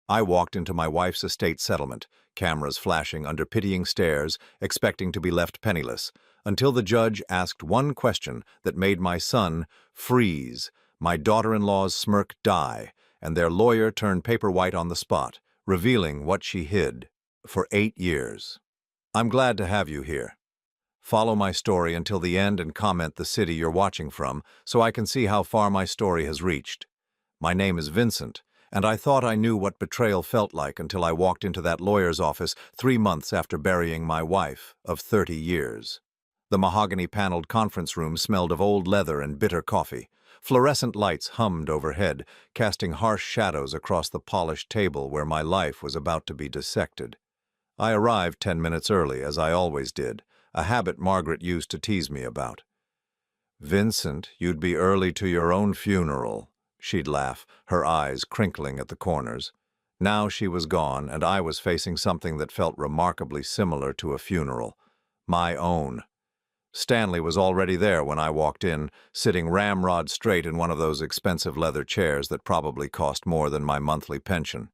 I walked into my wife's estate settlement, cameras flashing under pitying stares, expecting to be left penniless, until the judge asked one question that made my son freeze, my daughter-in-law's smirk die, and their lawyer turn paper white on the spot, revealing what she hid for 8 years. I'm glad to have you here. Follow my story until the end and comment the city you're watching from so I can see how far my story has reached. My name is Vincent, and I thought I knew what betrayal felt like until I walked into that lawyer's office 3 months after burying my wife of 30 years. The mahogany-paneled conference room smelled of old leather and bitter coffee. Fluorescent lights hummed overhead, casting harsh shadows across the polished table where my life was about to be dissected. I arrived 10 minutes early, as I always did, a habit Margaret used to tease me about. "Vincent, you'd be early to your own funeral," she'd laugh, her eyes crinkling at the corners. Now she was gone, and I was facing something that felt remarkably similar to a funeral. My own. Stanley was already there when I walked in, sitting ramrod straight in one of those expensive leather chairs that probably cost more than my monthly pension.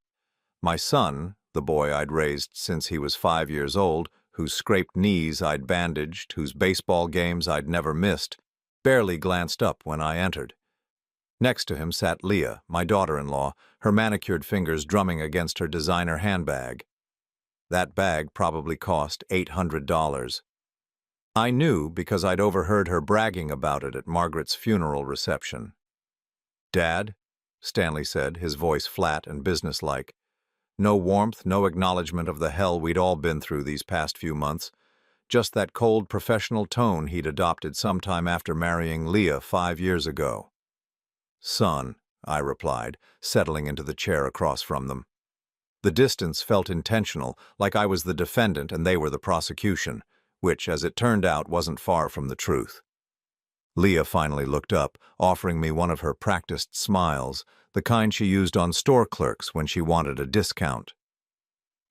My son, the boy I'd raised since he was 5 years old, whose scraped knees I'd bandaged, whose baseball games I'd never missed, barely glanced up when I entered. Next to him sat Leah, my daughter-in-law, her manicured fingers drumming against her designer handbag. That bag probably cost $800. I knew because I'd overheard her bragging about it at Margaret's funeral reception. "Dad," Stanley said, his voice flat and businesslike. No warmth, no acknowledgement of the hell we'd all been through these past few months. Just that cold professional tone he'd adopted sometime after marrying Leah 5 years ago. "Son," I replied, settling into the chair across from them. The distance felt intentional, like I was the defendant and they were the prosecution, which, as it turned out, wasn't far from the truth. Leah finally looked up, offering me one of her practiced smiles, the kind she used on store clerks when she wanted a discount.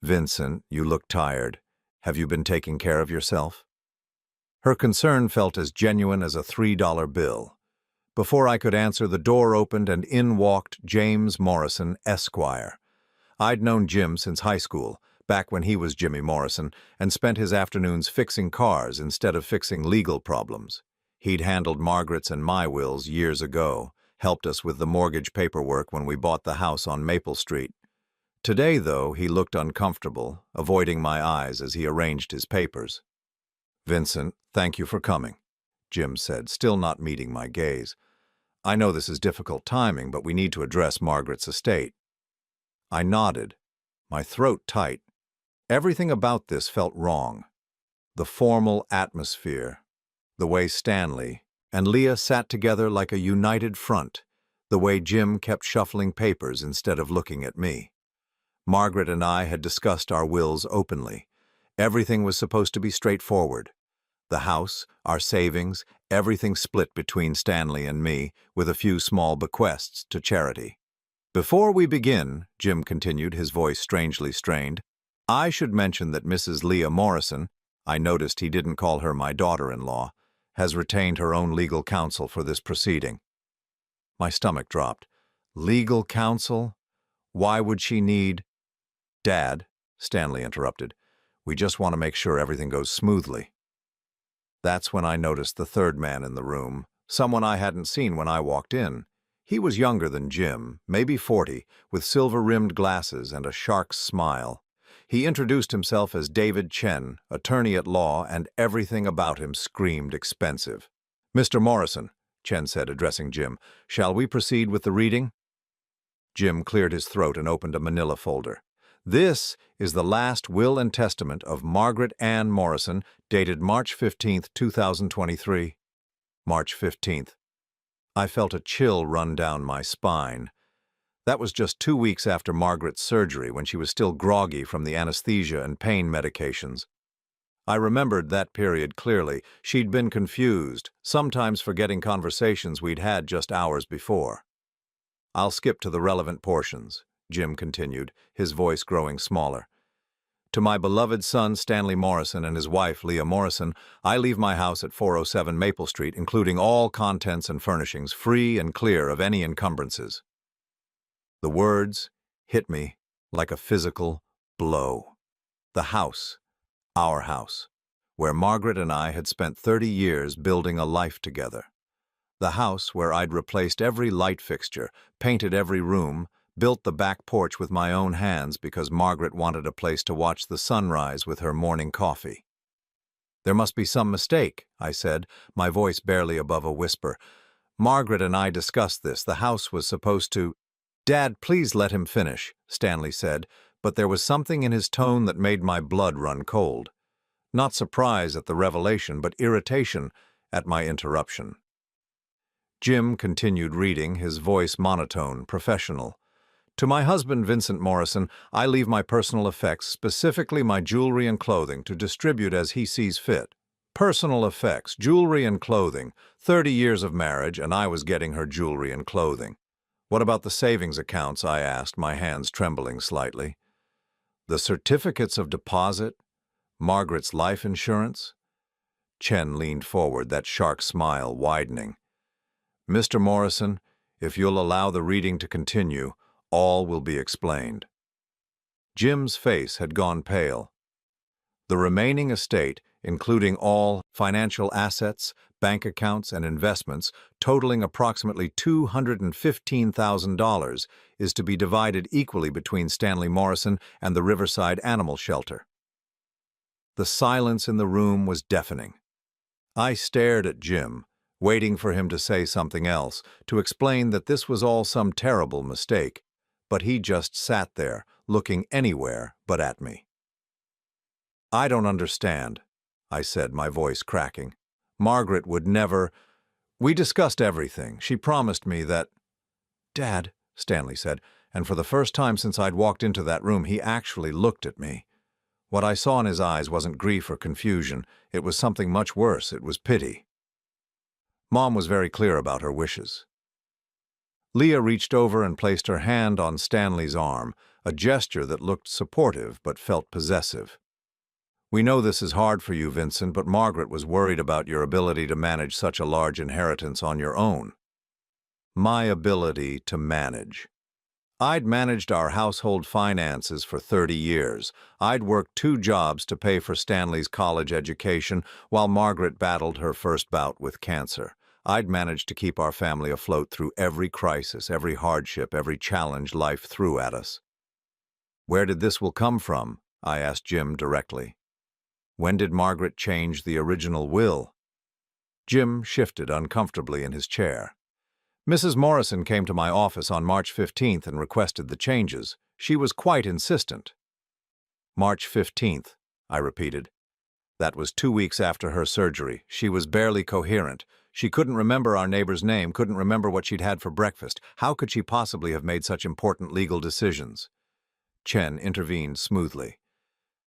"Vincent, you look tired. Have you been taking care of yourself?" Her concern felt as genuine as a $3 bill. Before I could answer, the door opened and in walked James Morrison, Esquire. I'd known Jim since high school, back when he was Jimmy Morrison, and spent his afternoons fixing cars instead of fixing legal problems. He'd handled Margaret's and my wills years ago, helped us with the mortgage paperwork when we bought the house on Maple Street. Today, though, he looked uncomfortable, avoiding my eyes as he arranged his papers. "Vincent, thank you for coming," Jim said, still not meeting my gaze. "I know this is difficult timing, but we need to address Margaret's estate." I nodded, my throat tight. Everything about this felt wrong. The formal atmosphere, the way Stanley and Leah sat together like a united front, the way Jim kept shuffling papers instead of looking at me. Margaret and I had discussed our wills openly. Everything was supposed to be straightforward. The house, our savings, everything split between Stanley and me, with a few small bequests to charity. "Before we begin," Jim continued, his voice strangely strained, "I should mention that Mrs. Leah Morrison," I noticed he didn't call her my daughter-in-law, "has retained her own legal counsel for this proceeding." My stomach dropped. Legal counsel? Why would she need— "Dad," Stanley interrupted, "we just want to make sure everything goes smoothly." That's when I noticed the third man in the room, someone I hadn't seen when I walked in. He was younger than Jim, maybe 40, with silver-rimmed glasses and a shark's smile. He introduced himself as David Chen, attorney at law, and everything about him screamed expensive. "Mr. Morrison," Chen said, addressing Jim, "shall we proceed with the reading?" Jim cleared his throat and opened a manila folder. "This is the last will and testament of Margaret Ann Morrison, dated March 15th, 2023. March 15th. I felt a chill run down my spine. That was just 2 weeks after Margaret's surgery, when she was still groggy from the anesthesia and pain medications. I remembered that period clearly. She'd been confused, sometimes forgetting conversations we'd had just hours before. "I'll skip to the relevant portions," Jim continued, his voice growing smaller. "To my beloved son Stanley Morrison and his wife Leah Morrison, I leave my house at 407 Maple Street, including all contents and furnishings, free and clear of any encumbrances." The words hit me like a physical blow. The house, our house, where Margaret and I had spent 30 years building a life together. The house where I'd replaced every light fixture, painted every room, built the back porch with my own hands because Margaret wanted a place to watch the sunrise with her morning coffee. "There must be some mistake," I said, my voice barely above a whisper. "Margaret and I discussed this. The house was supposed to—" "Dad, please let him finish," Stanley said, but there was something in his tone that made my blood run cold. Not surprise at the revelation, but irritation at my interruption. Jim continued reading, his voice monotone, professional. "To my husband, Vincent Morrison, I leave my personal effects, specifically my jewelry and clothing, to distribute as he sees fit. Personal effects, jewelry and clothing, 30 years of marriage, and I was getting her jewelry and clothing. What about the savings accounts?" I asked, my hands trembling slightly. "The certificates of deposit? Margaret's life insurance?" Chen leaned forward, that shark smile widening. "Mr. Morrison, if you'll allow the reading to continue, all will be explained." Jim's face had gone pale. "The remaining estate, including all financial assets, bank accounts, and investments, totaling approximately $215,000, is to be divided equally between Stanley Morrison and the Riverside Animal Shelter." The silence in the room was deafening. I stared at Jim, waiting for him to say something else, to explain that this was all some terrible mistake, but he just sat there, looking anywhere but at me. "I don't understand," I said, my voice cracking. "Margaret would never— We discussed everything. She promised me that—" "Dad," Stanley said, and for the first time since I'd walked into that room, he actually looked at me. What I saw in his eyes wasn't grief or confusion. It was something much worse. It was pity. Mom was very clear about her wishes. Leah reached over and placed her hand on Stanley's arm, a gesture that looked supportive but felt possessive. "We know this is hard for you, Vincent, but Margaret was worried about your ability to manage such a large inheritance on your own." My ability to manage. I'd managed our household finances for 30 years. I'd worked 2 jobs to pay for Stanley's college education while Margaret battled her first bout with cancer. I'd managed to keep our family afloat through every crisis, every hardship, every challenge life threw at us. "Where did this will come from?" I asked Jim directly. "When did Margaret change the original will?" Jim shifted uncomfortably in his chair. "Mrs. Morrison came to my office on March 15th and requested the changes. She was quite insistent." "March 15th, I repeated. "That was 2 weeks after her surgery. She was barely coherent. She couldn't remember our neighbor's name, couldn't remember what she'd had for breakfast. How could she possibly have made such important legal decisions?" Chen intervened smoothly.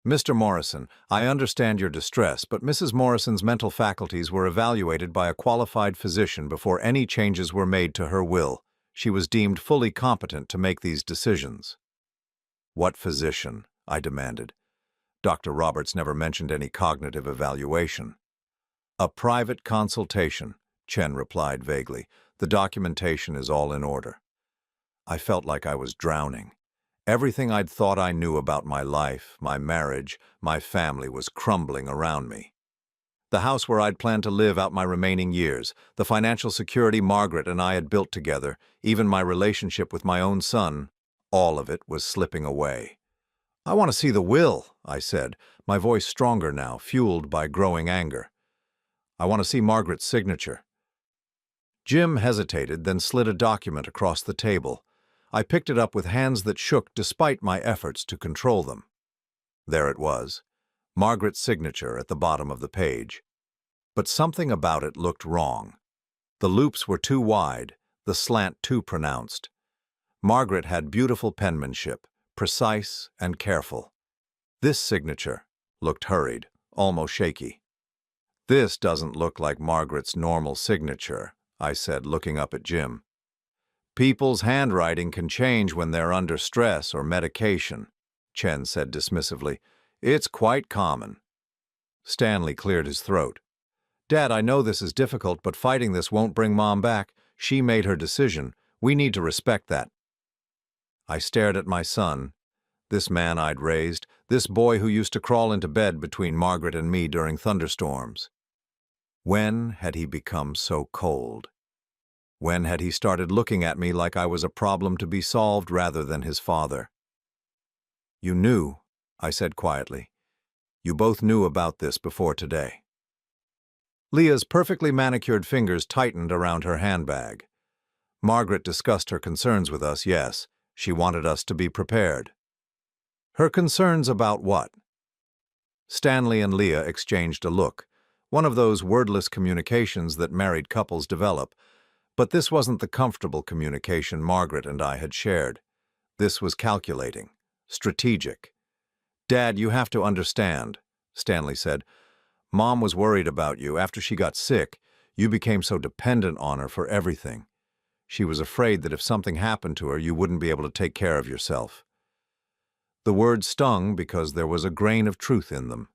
"Mr. Morrison, I understand your distress, but Mrs. Morrison's mental faculties were evaluated by a qualified physician before any changes were made to her will. She was deemed fully competent to make these decisions." "What physician?" I demanded. Dr. Roberts never mentioned any cognitive evaluation. "A private consultation," Chen replied vaguely. "The documentation is all in order." I felt like I was drowning. Everything I'd thought I knew about my life, my marriage, my family was crumbling around me. The house where I'd planned to live out my remaining years, the financial security Margaret and I had built together, even my relationship with my own son, all of it was slipping away. "I want to see the will," I said, my voice stronger now, fueled by growing anger. "I want to see Margaret's signature." Jim hesitated, then slid a document across the table. I picked it up with hands that shook despite my efforts to control them. There it was, Margaret's signature at the bottom of the page. But something about it looked wrong. The loops were too wide, the slant too pronounced. Margaret had beautiful penmanship, precise and careful. This signature looked hurried, almost shaky. "This doesn't look like Margaret's normal signature," I said, looking up at Jim. "People's handwriting can change when they're under stress or medication," Chen said dismissively. "It's quite common." Stanley cleared his throat. "Dad, I know this is difficult, but fighting this won't bring Mom back. She made her decision. We need to respect that." I stared at my son, This man I'd raised, this boy who used to crawl into bed between Margaret and me during thunderstorms. When had he become so cold? When had he started looking at me like I was a problem to be solved rather than his father? "You knew," I said quietly. "You both knew about this before today." Leah's perfectly manicured fingers tightened around her handbag. Margaret discussed her concerns with us, yes. She wanted us to be prepared. Her concerns about what? Stanley and Leah exchanged a look, one of those wordless communications that married couples develop, but this wasn't the comfortable communication Margaret and I had shared. This was calculating, strategic. "Dad, you have to understand," Stanley said. "Mom was worried about you. After she got sick, you became so dependent on her for everything. She was afraid that if something happened to her, you wouldn't be able to take care of yourself." The words stung because there was a grain of truth in them.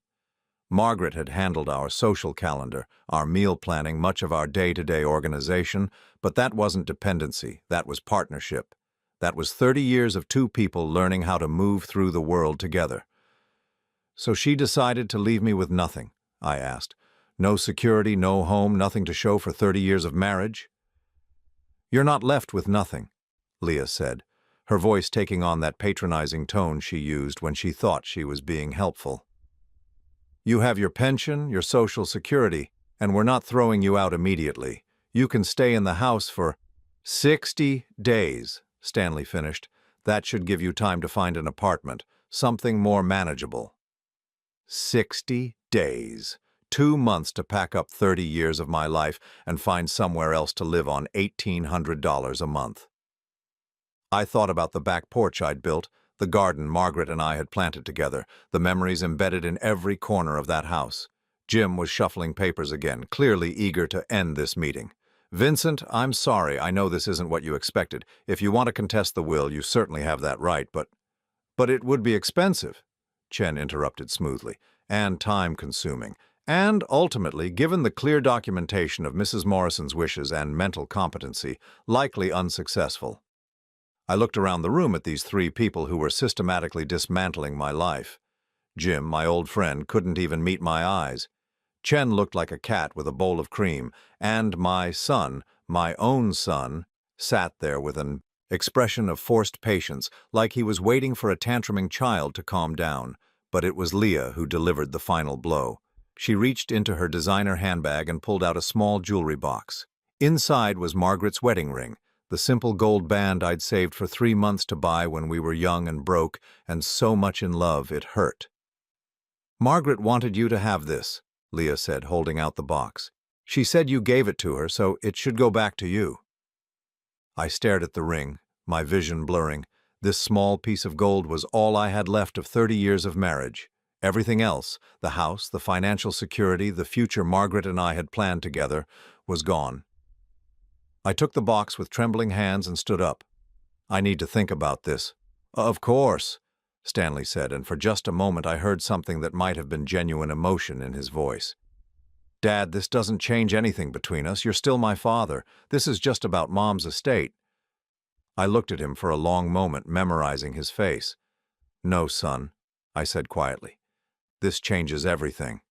Margaret had handled our social calendar, our meal planning, much of our day-to-day organization, but that wasn't dependency, that was partnership. That was 30 years of two people learning how to move through the world together. "So she decided to leave me with nothing?" I asked. "No security, no home, nothing to show for 30 years of marriage?" "You're not left with nothing," Leah said, her voice taking on that patronizing tone she used when she thought she was being helpful. "You have your pension, your social security, and we're not throwing you out immediately. You can stay in the house for 60 days, Stanley finished. "That should give you time to find an apartment, something more manageable." 60 days. 2 months to pack up 30 years of my life and find somewhere else to live on $1,800 a month. I thought about the back porch I'd built, the garden Margaret and I had planted together, the memories embedded in every corner of that house. Jim was shuffling papers again, clearly eager to end this meeting. "Vincent, I'm sorry, I know this isn't what you expected. If you want to contest the will, you certainly have that right, but it would be expensive," Chen interrupted smoothly, "and time-consuming. And ultimately, given the clear documentation of Mrs. Morrison's wishes and mental competency, likely unsuccessful." I looked around the room at these three people who were systematically dismantling my life. Jim, my old friend, couldn't even meet my eyes. Chen looked like a cat with a bowl of cream, and my son, my own son, sat there with an expression of forced patience, like he was waiting for a tantruming child to calm down. But it was Leah who delivered the final blow. She reached into her designer handbag and pulled out a small jewelry box. Inside was Margaret's wedding ring, the simple gold band I'd saved for 3 months to buy when we were young and broke, and so much in love it hurt. "Margaret wanted you to have this," Leah said, holding out the box. "She said you gave it to her, so it should go back to you." I stared at the ring, my vision blurring. This small piece of gold was all I had left of 30 years of marriage. Everything else, the house, the financial security, the future Margaret and I had planned together, was gone. I took the box with trembling hands and stood up. "I need to think about this." "Of course," Stanley said, and for just a moment I heard something that might have been genuine emotion in his voice. "Dad, this doesn't change anything between us. You're still my father. This is just about Mom's estate." I looked at him for a long moment, memorizing his face. "No, son," I said quietly. "This changes everything."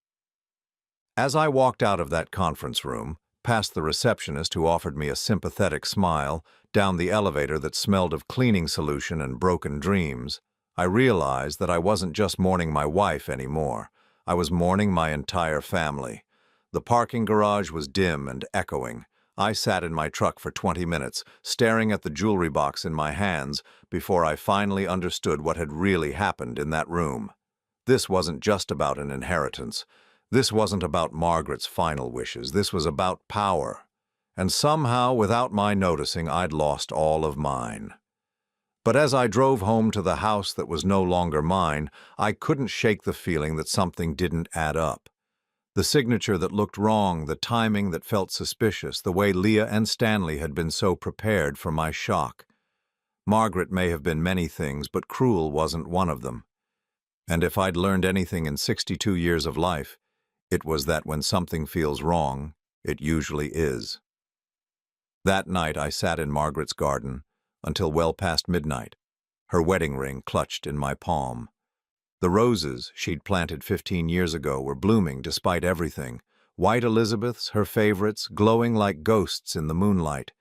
As I walked out of that conference room, past the receptionist who offered me a sympathetic smile, down the elevator that smelled of cleaning solution and broken dreams, I realized that I wasn't just mourning my wife anymore. I was mourning my entire family. The parking garage was dim and echoing. I sat in my truck for 20 minutes, staring at the jewelry box in my hands, before I finally understood what had really happened in that room. This wasn't just about an inheritance. This wasn't about Margaret's final wishes. This was about power. And somehow, without my noticing, I'd lost all of mine. But as I drove home to the house that was no longer mine, I couldn't shake the feeling that something didn't add up. The signature that looked wrong, the timing that felt suspicious, the way Leah and Stanley had been so prepared for my shock. Margaret may have been many things, but cruel wasn't one of them. And if I'd learned anything in 62 years of life, it was that when something feels wrong, it usually is. That night I sat in Margaret's garden until well past midnight. her wedding ring clutched in my palm. The roses she'd planted 15 years ago were blooming despite everything. White Elizabeths, her favorites, glowing like ghosts in the moonlight.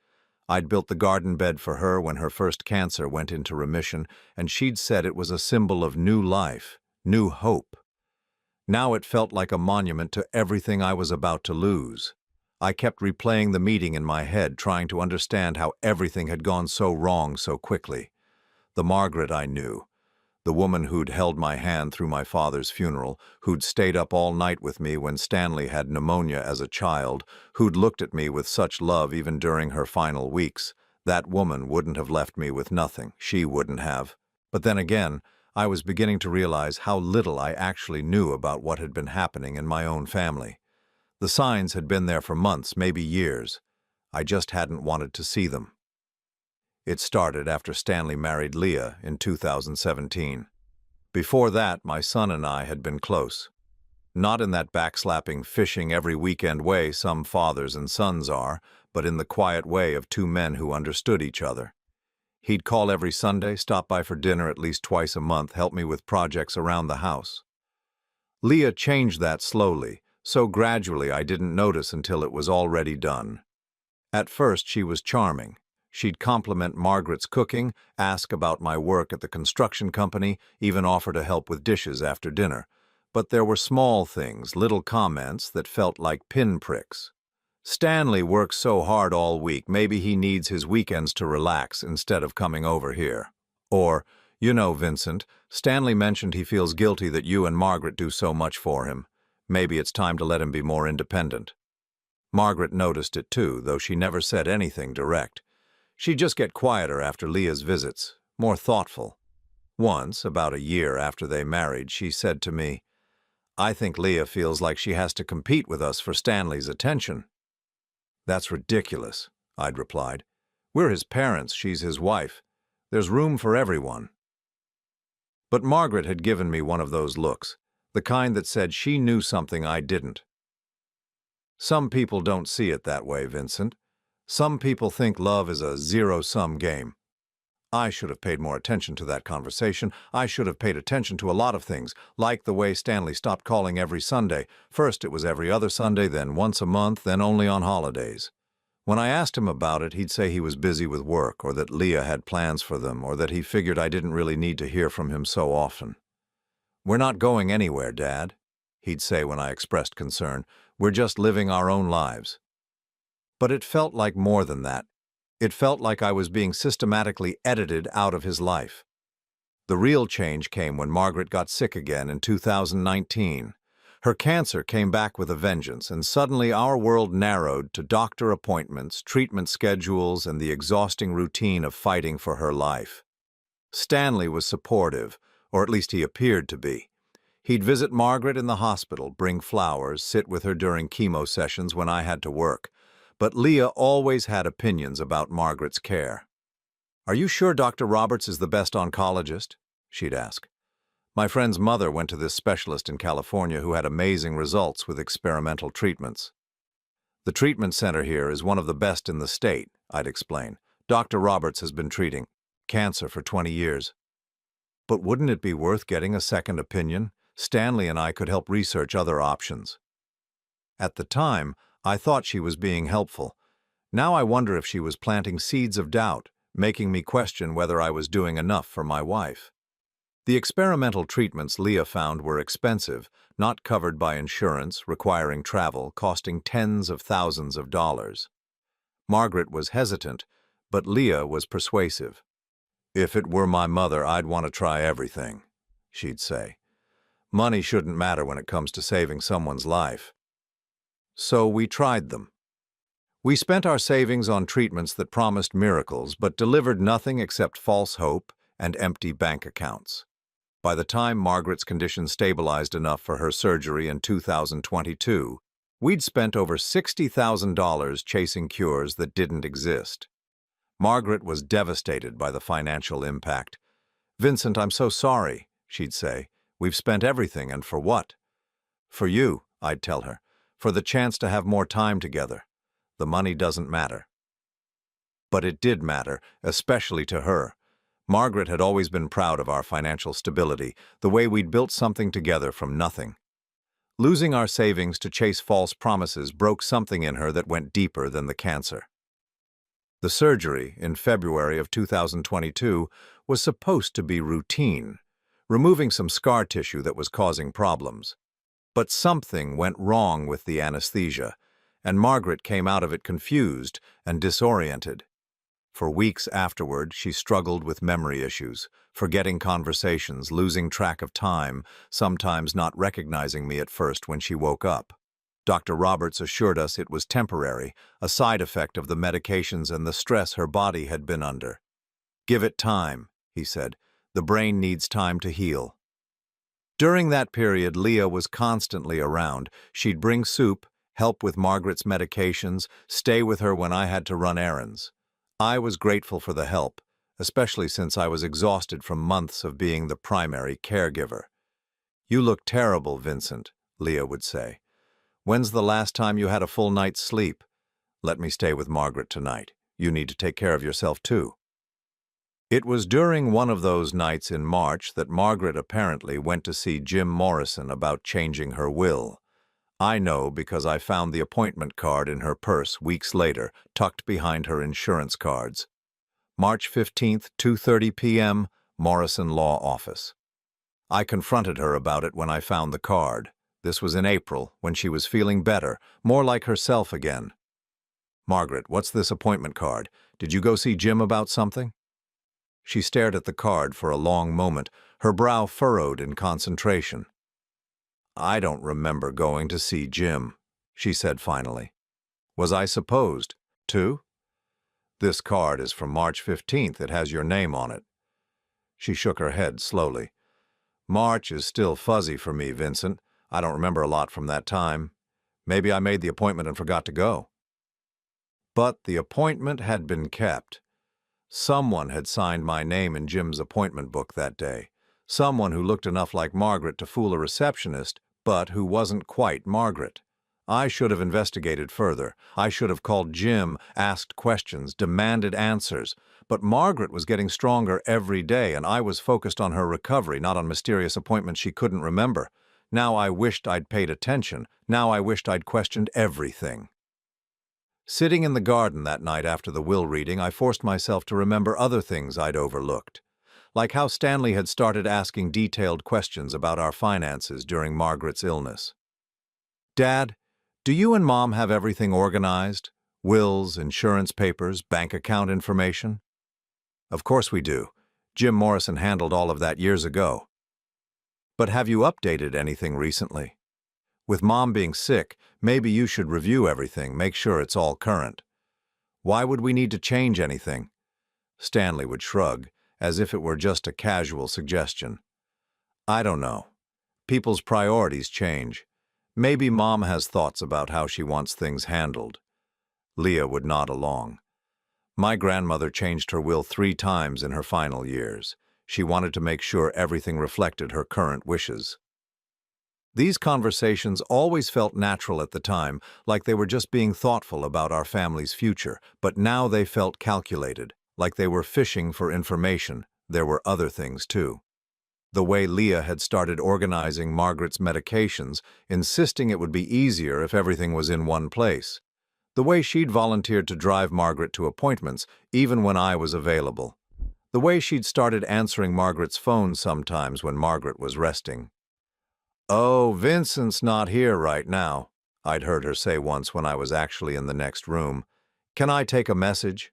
I'd built the garden bed for her when her first cancer went into remission, and she'd said it was a symbol of new life, new hope. Now it felt like a monument to everything I was about to lose. I kept replaying the meeting in my head, trying to understand how everything had gone so wrong so quickly. The Margaret I knew, the woman who'd held my hand through my father's funeral, who'd stayed up all night with me when Stanley had pneumonia as a child, who'd looked at me with such love even during her final weeks, that woman wouldn't have left me with nothing. She wouldn't have. But then again, I was beginning to realize how little I actually knew about what had been happening in my own family. The signs had been there for months, maybe years. I just hadn't wanted to see them. It started after Stanley married Leah in 2017. Before that, my son and I had been close. Not in that backslapping, fishing every weekend way some fathers and sons are, but in the quiet way of two men who understood each other. He'd call every Sunday, stop by for dinner at least twice a month, help me with projects around the house. Leah changed that slowly, so gradually I didn't notice until it was already done. At first, she was charming. She'd compliment Margaret's cooking, ask about my work at the construction company, even offer to help with dishes after dinner. But there were small things, little comments that felt like pinpricks. Stanley works so hard all week, maybe he needs his weekends to relax instead of coming over here. Or, you know, Vincent, Stanley mentioned he feels guilty that you and Margaret do so much for him. Maybe it's time to let him be more independent. Margaret noticed it too, though she never said anything direct. She'd just get quieter after Leah's visits, more thoughtful. Once, about a year after they married, she said to me, "I think Leah feels like she has to compete with us for Stanley's attention." "That's ridiculous," I'd replied. "We're his parents, she's his wife. There's room for everyone." But Margaret had given me one of those looks, the kind that said she knew something I didn't. "Some people don't see it that way, Vincent. Some people think love is a zero-sum game." I should have paid more attention to that conversation. I should have paid attention to a lot of things, like the way Stanley stopped calling every Sunday. First it was every other Sunday, then once a month, then only on holidays. When I asked him about it, he'd say he was busy with work, or that Leah had plans for them, or that he figured I didn't really need to hear from him so often. "We're not going anywhere, Dad," he'd say when I expressed concern. "We're just living our own lives." But it felt like more than that. It felt like I was being systematically edited out of his life. The real change came when Margaret got sick again in 2019. Her cancer came back with a vengeance, and suddenly our world narrowed to doctor appointments, treatment schedules, and the exhausting routine of fighting for her life. Stanley was supportive, or at least he appeared to be. He'd visit Margaret in the hospital, bring flowers, sit with her during chemo sessions when I had to work. But Leah always had opinions about Margaret's care. "Are you sure Dr. Roberts is the best oncologist?" she'd ask. "My friend's mother went to this specialist in California who had amazing results with experimental treatments." "The treatment center here is one of the best in the state," I'd explain. "Dr. Roberts has been treating cancer for 20 years. "But wouldn't it be worth getting a second opinion? Stanley and I could help research other options." At the time, I thought she was being helpful. Now I wonder if she was planting seeds of doubt, making me question whether I was doing enough for my wife. The experimental treatments Leah found were expensive, not covered by insurance, requiring travel, costing tens of thousands of dollars. Margaret was hesitant, but Leah was persuasive. "If it were my mother, I'd want to try everything," she'd say. "Money shouldn't matter when it comes to saving someone's life." So we tried them. We spent our savings on treatments that promised miracles but delivered nothing except false hope and empty bank accounts. By the time Margaret's condition stabilized enough for her surgery in 2022, we'd spent over $60,000 chasing cures that didn't exist. Margaret was devastated by the financial impact. "Vincent, I'm so sorry," she'd say. "We've spent everything, and for what?" "For you," I'd tell her. "For the chance to have more time together. The money doesn't matter." But it did matter, especially to her. Margaret had always been proud of our financial stability, the way we'd built something together from nothing. Losing our savings to chase false promises broke something in her that went deeper than the cancer. The surgery, in February of 2022, was supposed to be routine, removing some scar tissue that was causing problems. But something went wrong with the anesthesia, and Margaret came out of it confused and disoriented. For weeks afterward, she struggled with memory issues, forgetting conversations, losing track of time, sometimes not recognizing me at first when she woke up. Dr. Roberts assured us it was temporary, a side effect of the medications and the stress her body had been under. "Give it time," he said. "The brain needs time to heal." During that period, Leah was constantly around. She'd bring soup, help with Margaret's medications, stay with her when I had to run errands. I was grateful for the help, especially since I was exhausted from months of being the primary caregiver. "You look terrible, Vincent," Leah would say. "When's the last time you had a full night's sleep? Let me stay with Margaret tonight. You need to take care of yourself too." It was during one of those nights in March that Margaret apparently went to see Jim Morrison about changing her will. I know because I found the appointment card in her purse weeks later, tucked behind her insurance cards. March 15th, 2:30 p.m., Morrison Law Office. I confronted her about it when I found the card. This was in April, when she was feeling better, more like herself again. "Margaret, what's this appointment card? Did you go see Jim about something?" She stared at the card for a long moment, her brow furrowed in concentration. "I don't remember going to see Jim," she said finally. "Was I supposed to? This card is from March 15th. It has your name on it." She shook her head slowly. "March is still fuzzy for me, Vincent. I don't remember a lot from that time. Maybe I made the appointment and forgot to go." But the appointment had been kept. Someone had signed my name in Jim's appointment book that day. Someone who looked enough like Margaret to fool a receptionist, but who wasn't quite Margaret. I should have investigated further. I should have called Jim, asked questions, demanded answers. But Margaret was getting stronger every day, and I was focused on her recovery, not on mysterious appointments she couldn't remember. Now I wished I'd paid attention. Now I wished I'd questioned everything. Sitting in the garden that night after the will reading, I forced myself to remember other things I'd overlooked, like how Stanley had started asking detailed questions about our finances during Margaret's illness. "Dad, do you and Mom have everything organized? Wills, insurance papers, bank account information?" "Of course we do. Jim Morrison handled all of that years ago." "But have you updated anything recently? With Mom being sick, maybe you should review everything, make sure it's all current." "Why would we need to change anything?" Stanley would shrug, as if it were just a casual suggestion. "I don't know. People's priorities change. Maybe Mom has thoughts about how she wants things handled." Leah would nod along. "My grandmother changed her will 3 times in her final years. She wanted to make sure everything reflected her current wishes." These conversations always felt natural at the time, like they were just being thoughtful about our family's future, but now they felt calculated, like they were fishing for information. There were other things too. The way Leah had started organizing Margaret's medications, insisting it would be easier if everything was in one place. The way she'd volunteered to drive Margaret to appointments, even when I was available. The way she'd started answering Margaret's phone sometimes when Margaret was resting. "Oh, Vincent's not here right now," I'd heard her say once when I was actually in the next room. "Can I take a message?"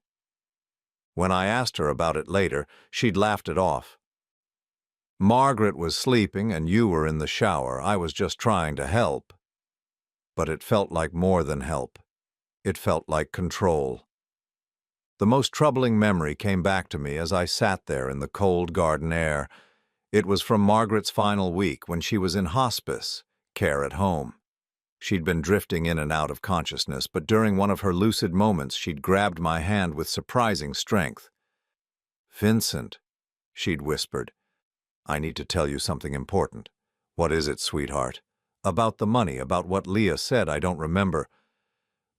When I asked her about it later, she'd laughed it off. "Margaret was sleeping and you were in the shower. I was just trying to help." But it felt like more than help. It felt like control. The most troubling memory came back to me as I sat there in the cold garden air. It was from Margaret's final week when she was in hospice, care at home. She'd been drifting in and out of consciousness, but during one of her lucid moments she'd grabbed my hand with surprising strength. "Vincent," she'd whispered, "I need to tell you something important." "What is it, sweetheart?" "About the money, about what Leah said, I don't remember."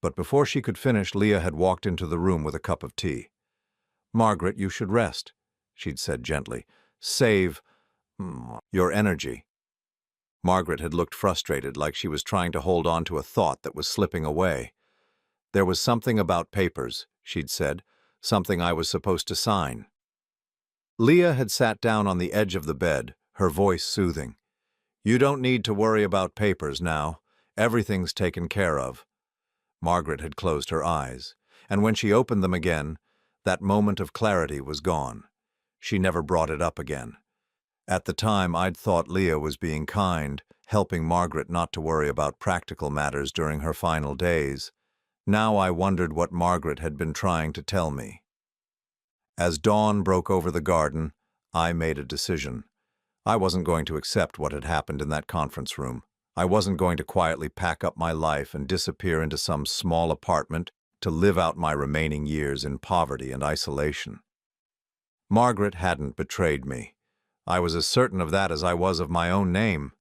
But before she could finish, Leah had walked into the room with a cup of tea. "Margaret, you should rest." she'd said gently. Save your energy. Margaret had looked frustrated, like she was trying to hold on to a thought that was slipping away. There was something about papers, she'd said, something I was supposed to sign. Leah had sat down on the edge of the bed, her voice soothing. You don't need to worry about papers now. Everything's taken care of. Margaret had closed her eyes, and when she opened them again, that moment of clarity was gone. She never brought it up again. At the time, I'd thought Leah was being kind, helping Margaret not to worry about practical matters during her final days. Now I wondered what Margaret had been trying to tell me. As dawn broke over the garden, I made a decision. I wasn't going to accept what had happened in that conference room. I wasn't going to quietly pack up my life and disappear into some small apartment to live out my remaining years in poverty and isolation. Margaret hadn't betrayed me. I was as certain of that as I was of my own name,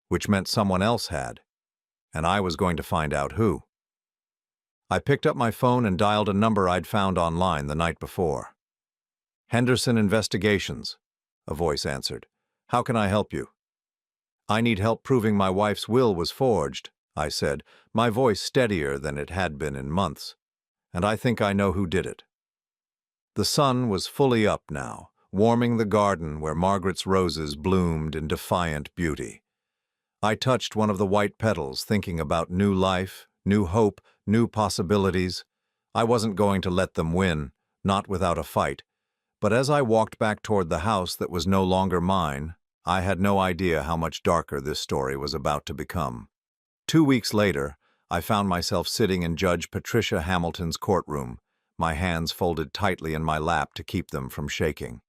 which meant someone else had, and I was going to find out who. I picked up my phone and dialed a number I'd found online the night before. Henderson Investigations, a voice answered. How can I help you? I need help proving my wife's will was forged, I said, my voice steadier than it had been in months. And I think I know who did it. The sun was fully up now, warming the garden where Margaret's roses bloomed in defiant beauty. I touched one of the white petals, thinking about new life, new hope, new possibilities. I wasn't going to let them win, not without a fight. But as I walked back toward the house that was no longer mine, I had no idea how much darker this story was about to become. 2 weeks later, I found myself sitting in Judge Patricia Hamilton's courtroom, my hands folded tightly in my lap to keep them from shaking.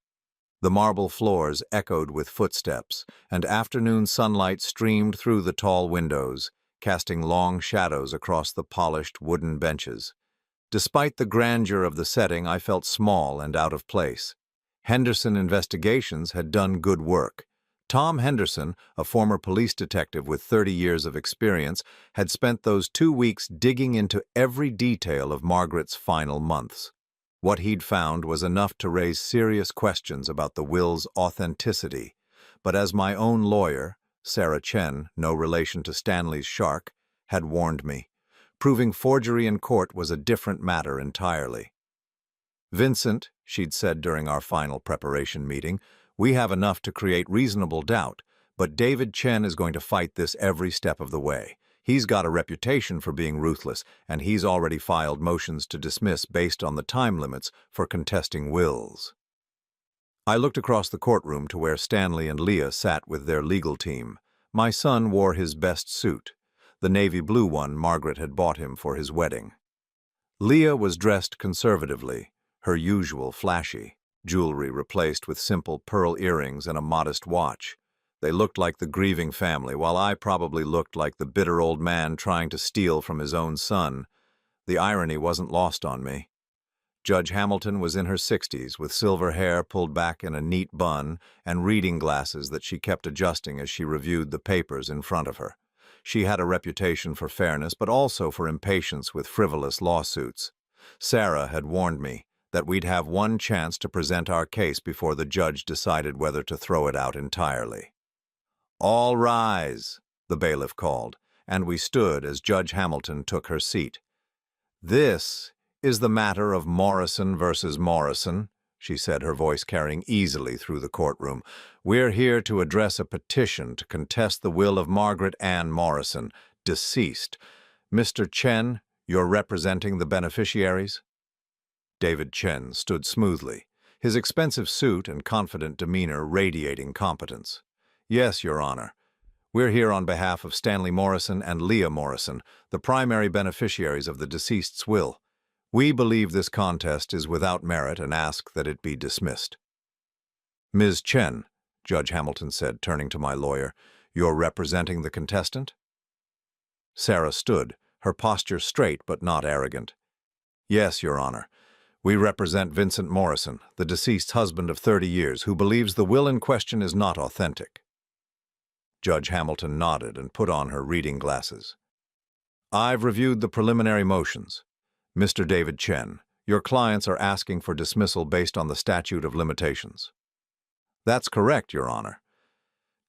The marble floors echoed with footsteps, and afternoon sunlight streamed through the tall windows, casting long shadows across the polished wooden benches. Despite the grandeur of the setting, I felt small and out of place. Henderson Investigations had done good work. Tom Henderson, a former police detective with 30 years of experience, had spent those 2 weeks digging into every detail of Margaret's final months. What he'd found was enough to raise serious questions about the will's authenticity. But as my own lawyer, Sarah Chen, no relation to Stanley's shark, had warned me, proving forgery in court was a different matter entirely. Vincent, she'd said during our final preparation meeting, we have enough to create reasonable doubt, but David Chen is going to fight this every step of the way. He's got a reputation for being ruthless, and he's already filed motions to dismiss based on the time limits for contesting wills. I looked across the courtroom to where Stanley and Leah sat with their legal team. My son wore his best suit, the navy blue one Margaret had bought him for his wedding. Leah was dressed conservatively, her usual flashy, jewelry replaced with simple pearl earrings and a modest watch. They looked like the grieving family, while I probably looked like the bitter old man trying to steal from his own son. The irony wasn't lost on me. Judge Hamilton was in her 60s, with silver hair pulled back in a neat bun and reading glasses that she kept adjusting as she reviewed the papers in front of her. She had a reputation for fairness, but also for impatience with frivolous lawsuits. Sarah had warned me that we'd have one chance to present our case before the judge decided whether to throw it out entirely. "All rise," the bailiff called, and we stood as Judge Hamilton took her seat. "This is the matter of Morrison versus Morrison," she said, her voice carrying easily through the courtroom. "We're here to address a petition to contest the will of Margaret Ann Morrison, deceased. Mr. Chen, you're representing the beneficiaries?" David Chen stood smoothly, his expensive suit and confident demeanor radiating competence. "Yes, Your Honor. We're here on behalf of Stanley Morrison and Leah Morrison, the primary beneficiaries of the deceased's will. We believe this contest is without merit and ask that it be dismissed." "Ms. Chen," Judge Hamilton said, turning to my lawyer, "you're representing the contestant?" Sarah stood, her posture straight but not arrogant. "Yes, Your Honor. We represent Vincent Morrison, the deceased's husband of 30 years, who believes the will in question is not authentic." Judge Hamilton nodded and put on her reading glasses. "I've reviewed the preliminary motions. Mr. David Chen, Your clients are asking for dismissal based on the statute of limitations. That's correct, Your Honor.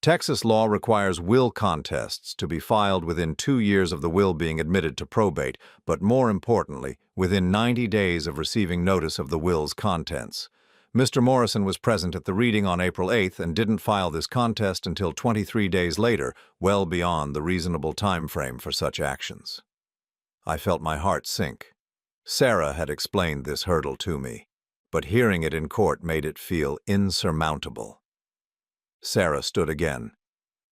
Texas law requires will contests to be filed within 2 years of the will being admitted to probate, but more importantly, within 90 days of receiving notice of the will's contents. Mr. Morrison was present at the reading on April 8th and didn't file this contest until 23 days later, well beyond the reasonable time frame for such actions. I felt my heart sink. Sarah had explained this hurdle to me, but hearing it in court made it feel insurmountable. Sarah stood again.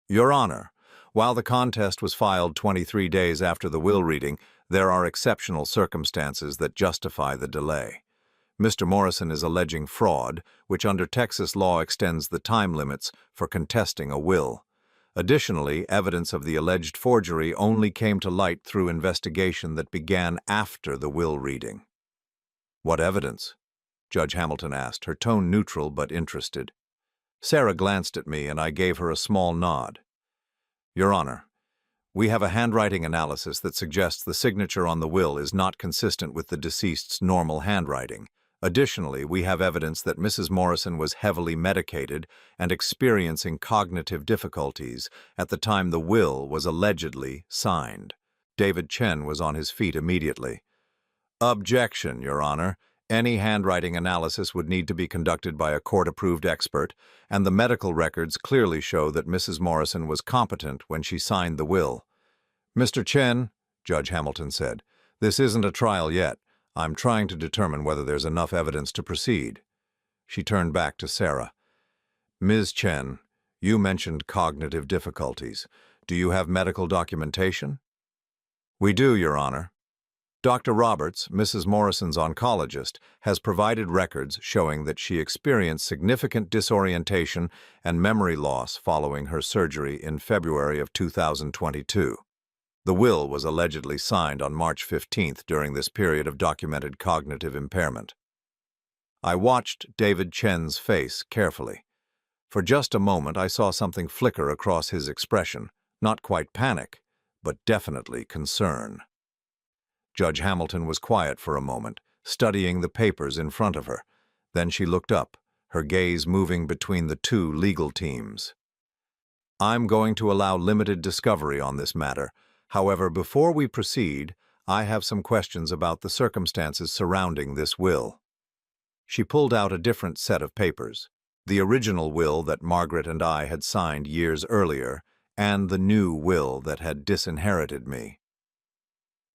Your Honor, while the contest was filed 23 days after the will reading, there are exceptional circumstances that justify the delay. Mr. Morrison is alleging fraud, which under Texas law extends the time limits for contesting a will. Additionally, evidence of the alleged forgery only came to light through investigation that began after the will reading. What evidence? Judge Hamilton asked, her tone neutral but interested. Sarah glanced at me and I gave her a small nod. Your Honor, we have a handwriting analysis that suggests the signature on the will is not consistent with the deceased's normal handwriting. Additionally, we have evidence that Mrs. Morrison was heavily medicated and experiencing cognitive difficulties at the time the will was allegedly signed. David Chen was on his feet immediately. Objection, Your Honor. Any handwriting analysis would need to be conducted by a court-approved expert, and the medical records clearly show that Mrs. Morrison was competent when she signed the will. Mr. Chen, Judge Hamilton said, this isn't a trial yet. I'm trying to determine whether there's enough evidence to proceed. She turned back to Sarah. Ms. Chen, you mentioned cognitive difficulties. Do you have medical documentation? We do, Your Honor. Dr. Roberts, Mrs. Morrison's oncologist, has provided records showing that she experienced significant disorientation and memory loss following her surgery in February of 2022. The will was allegedly signed on March 15th during this period of documented cognitive impairment. I watched David Chen's face carefully. For just a moment, I saw something flicker across his expression, not quite panic, but definitely concern. Judge Hamilton was quiet for a moment, studying the papers in front of her. Then she looked up, her gaze moving between the two legal teams. I'm going to allow limited discovery on this matter. However, before we proceed, I have some questions about the circumstances surrounding this will. She pulled out a different set of papers, the original will that Margaret and I had signed years earlier, and the new will that had disinherited me.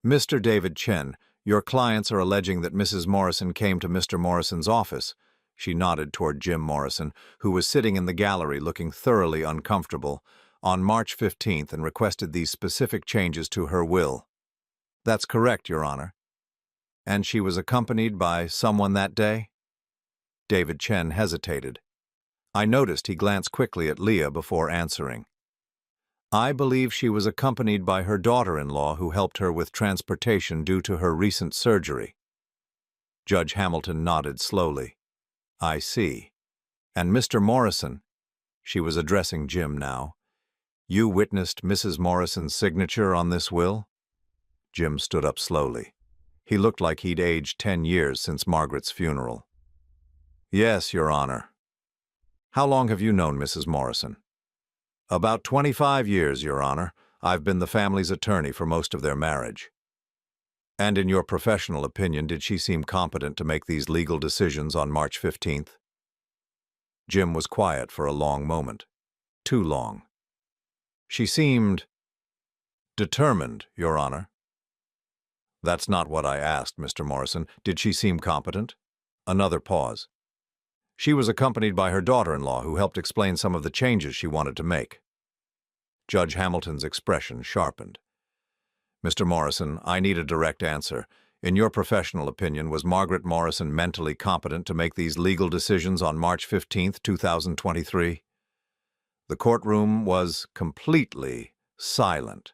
Mr. David Chen, your clients are alleging that Mrs. Morrison came to Mr. Morrison's office. She nodded toward Jim Morrison, who was sitting in the gallery looking thoroughly uncomfortable, on March 15th and requested these specific changes to her will. That's correct, Your Honor. And she was accompanied by someone that day? David Chen hesitated. I noticed he glanced quickly at Leah before answering. I believe she was accompanied by her daughter-in-law who helped her with transportation due to her recent surgery. Judge Hamilton nodded slowly. I see. And Mr. Morrison, she was addressing Jim now, you witnessed Mrs. Morrison's signature on this will? Jim stood up slowly. He looked like he'd aged 10 years since Margaret's funeral. Yes, Your Honor. How long have you known Mrs. Morrison? About 25 years, Your Honor. I've been the family's attorney for most of their marriage. And in your professional opinion, did she seem competent to make these legal decisions on March 15th? Jim was quiet for a long moment. Too long. She seemed determined, Your Honor. That's not what I asked, Mr. Morrison. Did she seem competent? Another pause. She was accompanied by her daughter-in-law who helped explain some of the changes she wanted to make. Judge Hamilton's expression sharpened. Mr. Morrison, I need a direct answer. In your professional opinion, was Margaret Morrison mentally competent to make these legal decisions on March 15th, 2023? The courtroom was completely silent.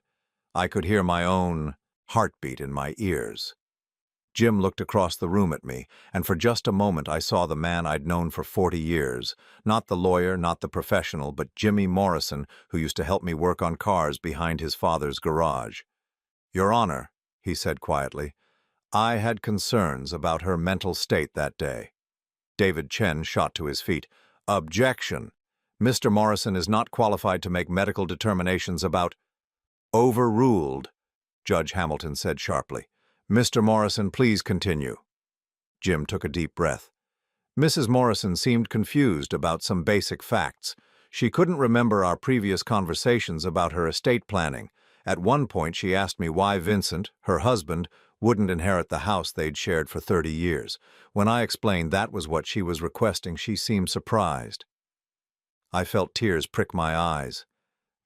I could hear my own heartbeat in my ears. Jim looked across the room at me, and for just a moment I saw the man I'd known for 40 years, not the lawyer, not the professional, but Jimmy Morrison, who used to help me work on cars behind his father's garage. Your Honor, he said quietly, I had concerns about her mental state that day. David Chen shot to his feet. Objection! Mr. Morrison is not qualified to make medical determinations about— Overruled, Judge Hamilton said sharply. Mr. Morrison, please continue. Jim took a deep breath. Mrs. Morrison seemed confused about some basic facts. She couldn't remember our previous conversations about her estate planning. At one point, she asked me why Vincent, her husband, wouldn't inherit the house they'd shared for 30 years. When I explained that was what she was requesting, she seemed surprised. I felt tears prick my eyes.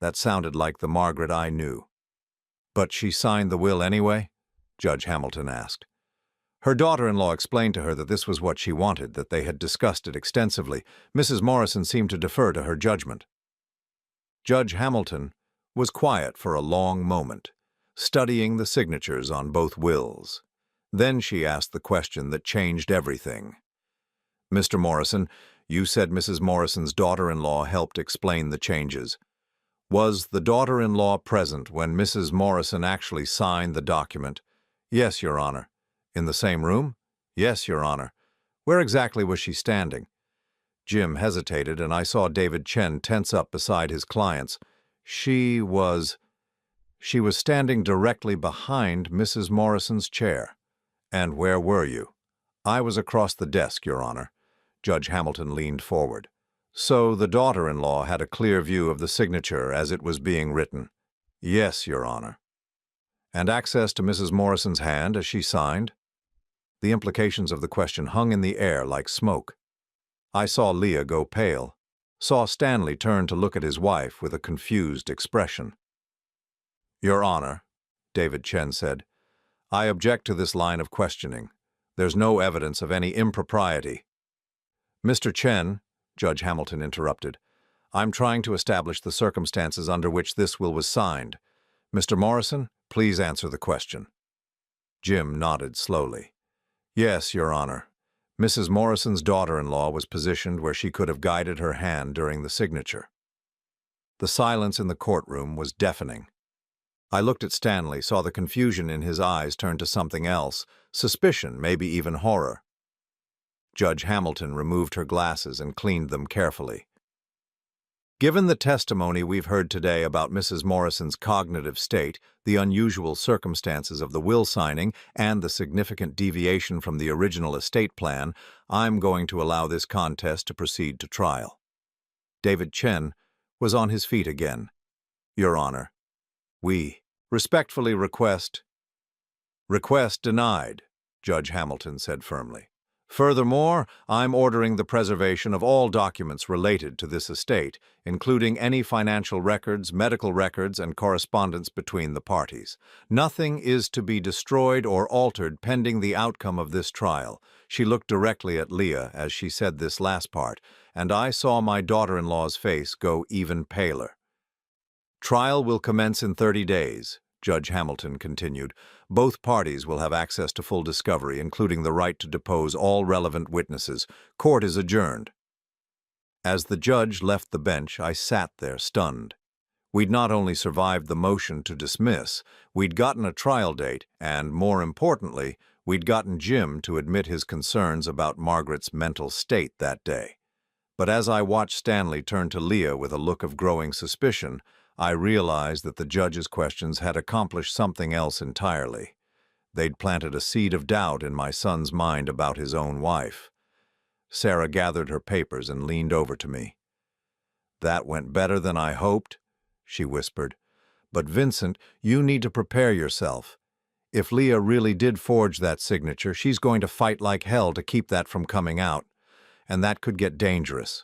That sounded like the Margaret I knew. But she signed the will anyway? Judge Hamilton asked. Her daughter-in-law explained to her that this was what she wanted, that they had discussed it extensively. Mrs. Morrison seemed to defer to her judgment. Judge Hamilton was quiet for a long moment, studying the signatures on both wills. Then she asked the question that changed everything. Mr. Morrison, you said Mrs. Morrison's daughter-in-law helped explain the changes. Was the daughter-in-law present when Mrs. Morrison actually signed the document? Yes, Your Honor. In the same room? Yes, Your Honor. Where exactly was she standing? Jim hesitated, and I saw David Chen tense up beside his clients. She was standing directly behind Mrs. Morrison's chair. And where were you? I was across the desk, Your Honor. Judge Hamilton leaned forward. So the daughter-in-law had a clear view of the signature as it was being written. Yes, Your Honor. And access to Mrs. Morrison's hand as she signed? The implications of the question hung in the air like smoke. I saw Leah go pale, saw Stanley turn to look at his wife with a confused expression. Your Honor, David Chen said, I object to this line of questioning. There's no evidence of any impropriety. Mr. Chen, Judge Hamilton interrupted, I'm trying to establish the circumstances under which this will was signed. Mr. Morrison, please answer the question. Jim nodded slowly. Yes, Your Honor. Mrs. Morrison's daughter-in-law was positioned where she could have guided her hand during the signature. The silence in the courtroom was deafening. I looked at Stanley, saw the confusion in his eyes turn to something else, suspicion, maybe even horror. Judge Hamilton removed her glasses and cleaned them carefully. Given the testimony we've heard today about Mrs. Morrison's cognitive state, the unusual circumstances of the will signing, and the significant deviation from the original estate plan, I'm going to allow this contest to proceed to trial. David Chen was on his feet again. Your Honor, we respectfully request— Request denied, Judge Hamilton said firmly. Furthermore, I'm ordering the preservation of all documents related to this estate, including any financial records, medical records, and correspondence between the parties. Nothing is to be destroyed or altered pending the outcome of this trial. She looked directly at Leah as she said this last part, and I saw my daughter-in-law's face go even paler. Trial will commence in 30 days, Judge Hamilton continued. Both parties will have access to full discovery, including the right to depose all relevant witnesses. Court is adjourned. As the judge left the bench, I sat there stunned. We'd not only survived the motion to dismiss, we'd gotten a trial date, and, more importantly, we'd gotten Jim to admit his concerns about Margaret's mental state that day. But as I watched Stanley turn to Leah with a look of growing suspicion, I realized that the judge's questions had accomplished something else entirely. They'd planted a seed of doubt in my son's mind about his own wife. Sarah gathered her papers and leaned over to me. That went better than I hoped, she whispered. But Vincent, you need to prepare yourself. If Leah really did forge that signature, she's going to fight like hell to keep that from coming out, and that could get dangerous.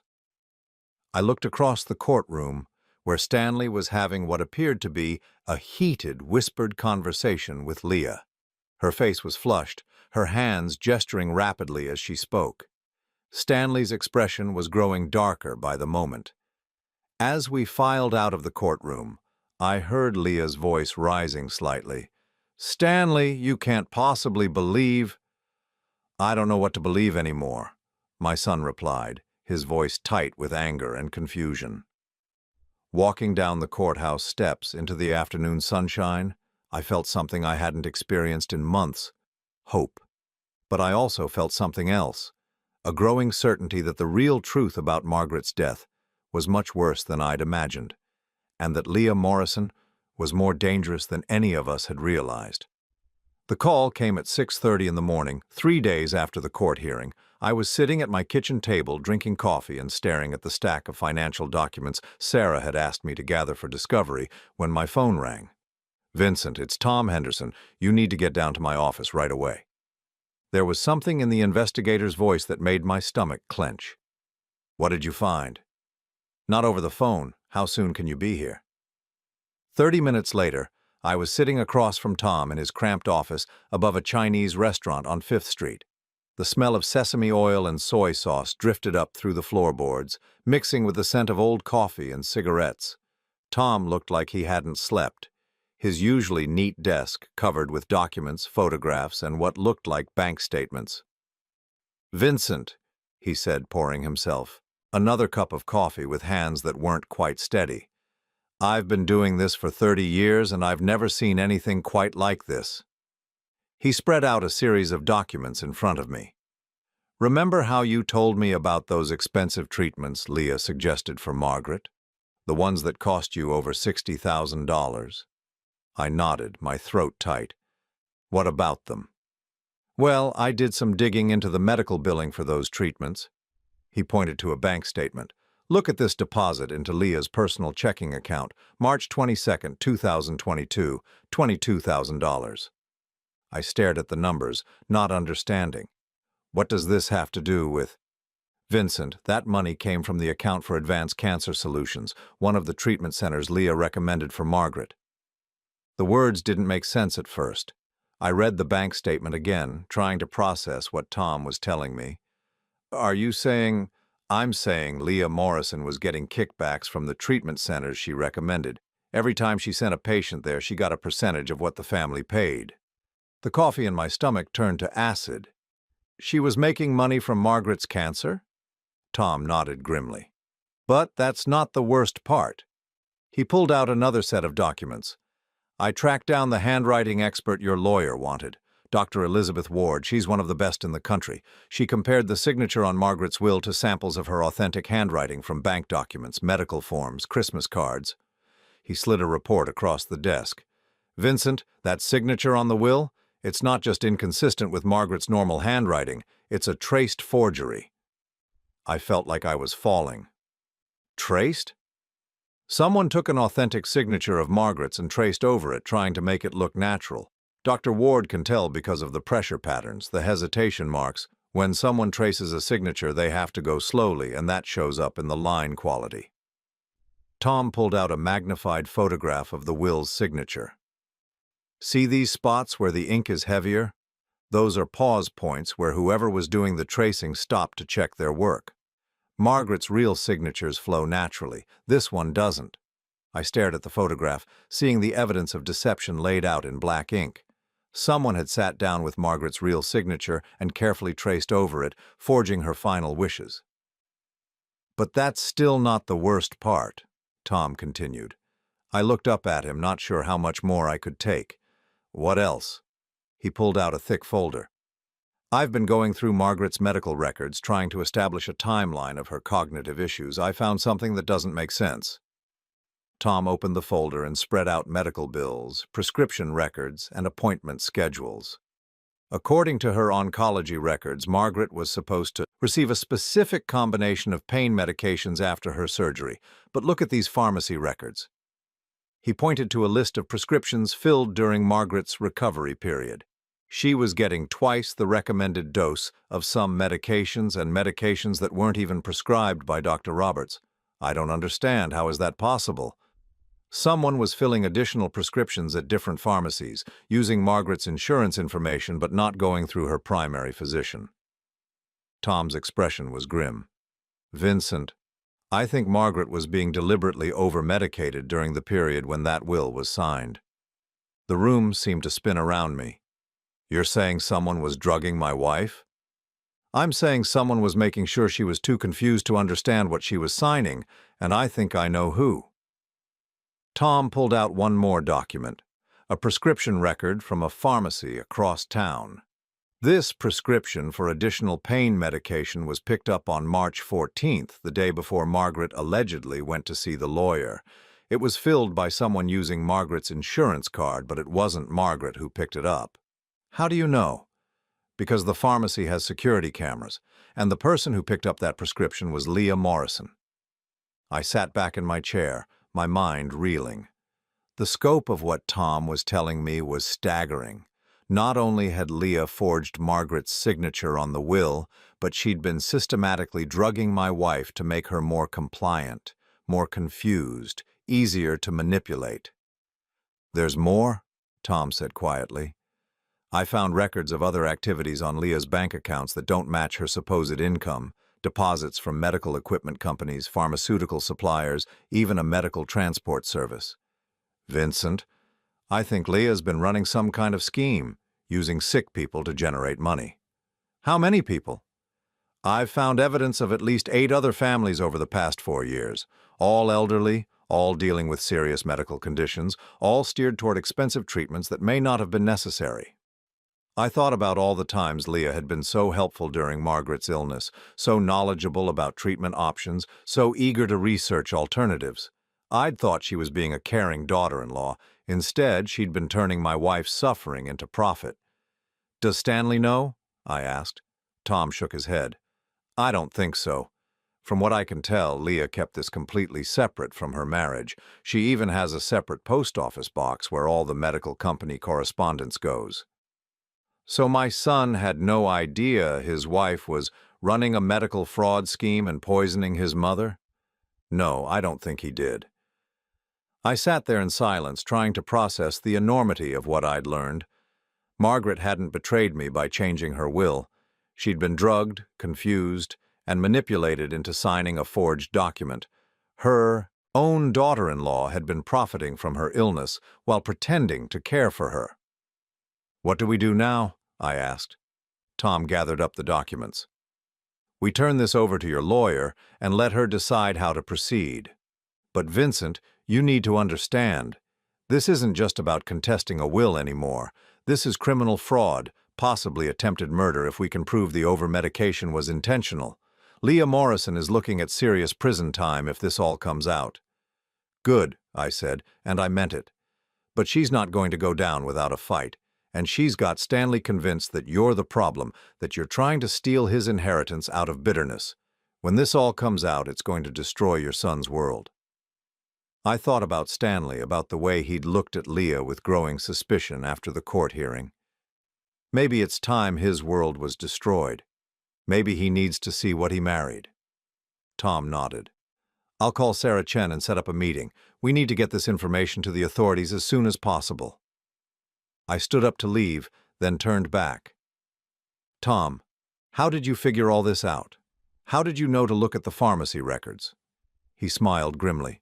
I looked across the courtroom, where Stanley was having what appeared to be a heated, whispered conversation with Leah. Her face was flushed, her hands gesturing rapidly as she spoke. Stanley's expression was growing darker by the moment. As we filed out of the courtroom, I heard Leah's voice rising slightly. Stanley, you can't possibly believe— I don't know what to believe anymore, my son replied, his voice tight with anger and confusion. Walking down the courthouse steps into the afternoon sunshine, I felt something I hadn't experienced in months. hope. But I also felt something else, a growing certainty that the real truth about Margaret's death was much worse than I'd imagined, and that Leah Morrison was more dangerous than any of us had realized. The call came at 6:30 in the morning, 3 days after the court hearing. I was sitting at my kitchen table drinking coffee and staring at the stack of financial documents Sarah had asked me to gather for discovery when my phone rang. "Vincent, it's Tom Henderson. You need to get down to my office right away." There was something in the investigator's voice that made my stomach clench. "What did you find?" "Not over the phone. How soon can you be here?" 30 minutes later, I was sitting across from Tom in his cramped office above a Chinese restaurant on 5th Street. The smell of sesame oil and soy sauce drifted up through the floorboards, mixing with the scent of old coffee and cigarettes. Tom looked like he hadn't slept. His usually neat desk covered with documents, photographs, and what looked like bank statements. "Vincent," he said, pouring himself another cup of coffee with hands that weren't quite steady. "I've been doing this for 30 years, and I've never seen anything quite like this." He spread out a series of documents in front of me. "Remember how you told me about those expensive treatments Leah suggested for Margaret? The ones that cost you over $60,000? I nodded, my throat tight. "What about them?" "Well, I did some digging into the medical billing for those treatments." He pointed to a bank statement. "Look at this deposit into Leah's personal checking account, March 22, 2022, $22,000. I stared at the numbers, not understanding. "What does this have to do with—" "Vincent, that money came from the account for Advanced Cancer Solutions, one of the treatment centers Leah recommended for Margaret." The words didn't make sense at first. I read the bank statement again, trying to process what Tom was telling me. "Are you saying—" "I'm saying Leah Morrison was getting kickbacks from the treatment centers she recommended. Every time she sent a patient there, she got a percentage of what the family paid." The coffee in my stomach turned to acid. "She was making money from Margaret's cancer?" Tom nodded grimly. "But that's not the worst part." He pulled out another set of documents. "I tracked down the handwriting expert your lawyer wanted. Dr. Elizabeth Ward, she's one of the best in the country. She compared the signature on Margaret's will to samples of her authentic handwriting from bank documents, medical forms, Christmas cards." He slid a report across the desk. "Vincent, that signature on the will? It's not just inconsistent with Margaret's normal handwriting, it's a traced forgery." I felt like I was falling. "Traced?" "Someone took an authentic signature of Margaret's and traced over it, trying to make it look natural. Dr. Ward can tell because of the pressure patterns, the hesitation marks. When someone traces a signature, they have to go slowly, and that shows up in the line quality." Tom pulled out a magnified photograph of the will's signature. "See these spots where the ink is heavier? Those are pause points where whoever was doing the tracing stopped to check their work. Margaret's real signatures flow naturally. This one doesn't." I stared at the photograph, seeing the evidence of deception laid out in black ink. Someone had sat down with Margaret's real signature and carefully traced over it, forging her final wishes. "But that's still not the worst part," Tom continued. I looked up at him, not sure how much more I could take. "What else?" He pulled out a thick folder. "I've been going through Margaret's medical records, trying to establish a timeline of her cognitive issues. I found something that doesn't make sense." Tom opened the folder and spread out medical bills, prescription records, and appointment schedules. According to her oncology records, Margaret was supposed to receive a specific combination of pain medications after her surgery. But look at these pharmacy records. He pointed to a list of prescriptions filled during Margaret's recovery period. She was getting twice the recommended dose of some medications and medications that weren't even prescribed by Dr. Roberts. I don't understand. How is that possible? Someone was filling additional prescriptions at different pharmacies, using Margaret's insurance information but not going through her primary physician. Tom's expression was grim. "Vincent, I think Margaret was being deliberately over-medicated during the period when that will was signed." The room seemed to spin around me. "You're saying someone was drugging my wife?" "I'm saying someone was making sure she was too confused to understand what she was signing, and I think I know who." Tom pulled out one more document, a prescription record from a pharmacy across town. This prescription for additional pain medication was picked up on March 14th, the day before Margaret allegedly went to see the lawyer. It was filled by someone using Margaret's insurance card, but it wasn't Margaret who picked it up. How do you know? Because the pharmacy has security cameras, and the person who picked up that prescription was Leah Morrison. I sat back in my chair, my mind reeling. The scope of what Tom was telling me was staggering. Not only had Leah forged Margaret's signature on the will, but she'd been systematically drugging my wife to make her more compliant, more confused, easier to manipulate. "There's more?" Tom said quietly. "I found records of other activities on Leah's bank accounts that don't match her supposed income, deposits from medical equipment companies, pharmaceutical suppliers, even a medical transport service." "Vincent, I think Leah's been running some kind of scheme, using sick people to generate money." "How many people?" "I've found evidence of at least 8 other families over the past 4 years, all elderly, all dealing with serious medical conditions, all steered toward expensive treatments that may not have been necessary." I thought about all the times Leah had been so helpful during Margaret's illness, so knowledgeable about treatment options, so eager to research alternatives. I'd thought she was being a caring daughter-in-law. Instead, she'd been turning my wife's suffering into profit. "Does Stanley know?" I asked. Tom shook his head. "I don't think so. From what I can tell, Leah kept this completely separate from her marriage. She even has a separate post office box where all the medical company correspondence goes." "So my son had no idea his wife was running a medical fraud scheme and poisoning his mother?" "No, I don't think he did." I sat there in silence, trying to process the enormity of what I'd learned. Margaret hadn't betrayed me by changing her will. She'd been drugged, confused, and manipulated into signing a forged document. Her own daughter-in-law had been profiting from her illness while pretending to care for her. "What do we do now?" I asked. Tom gathered up the documents. "We turn this over to your lawyer and let her decide how to proceed. But Vincent, you need to understand, this isn't just about contesting a will anymore. This is criminal fraud, possibly attempted murder if we can prove the over-medication was intentional. Leah Morrison is looking at serious prison time if this all comes out." "Good," I said, and I meant it. "But she's not going to go down without a fight. And she's got Stanley convinced that you're the problem, that you're trying to steal his inheritance out of bitterness. When this all comes out, it's going to destroy your son's world." I thought about Stanley, about the way he'd looked at Leah with growing suspicion after the court hearing. Maybe it's time his world was destroyed. Maybe he needs to see what he married. Tom nodded. "I'll call Sarah Chen and set up a meeting. We need to get this information to the authorities as soon as possible." I stood up to leave, then turned back. "Tom, how did you figure all this out? How did you know to look at the pharmacy records?" He smiled grimly.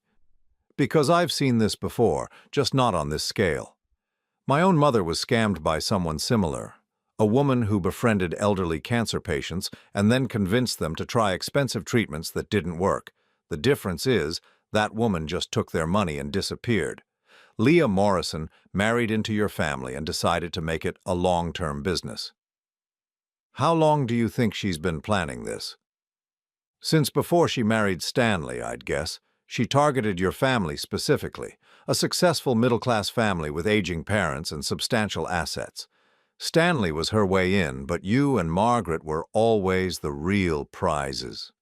"Because I've seen this before, just not on this scale. My own mother was scammed by someone similar, a woman who befriended elderly cancer patients and then convinced them to try expensive treatments that didn't work. The difference is, that woman just took their money and disappeared. Leah Morrison married into your family and decided to make it a long-term business." "How long do you think she's been planning this?" "Since before she married Stanley, I'd guess. She targeted your family specifically, a successful middle-class family with aging parents and substantial assets. Stanley was her way in, but you and Margaret were always the real prizes."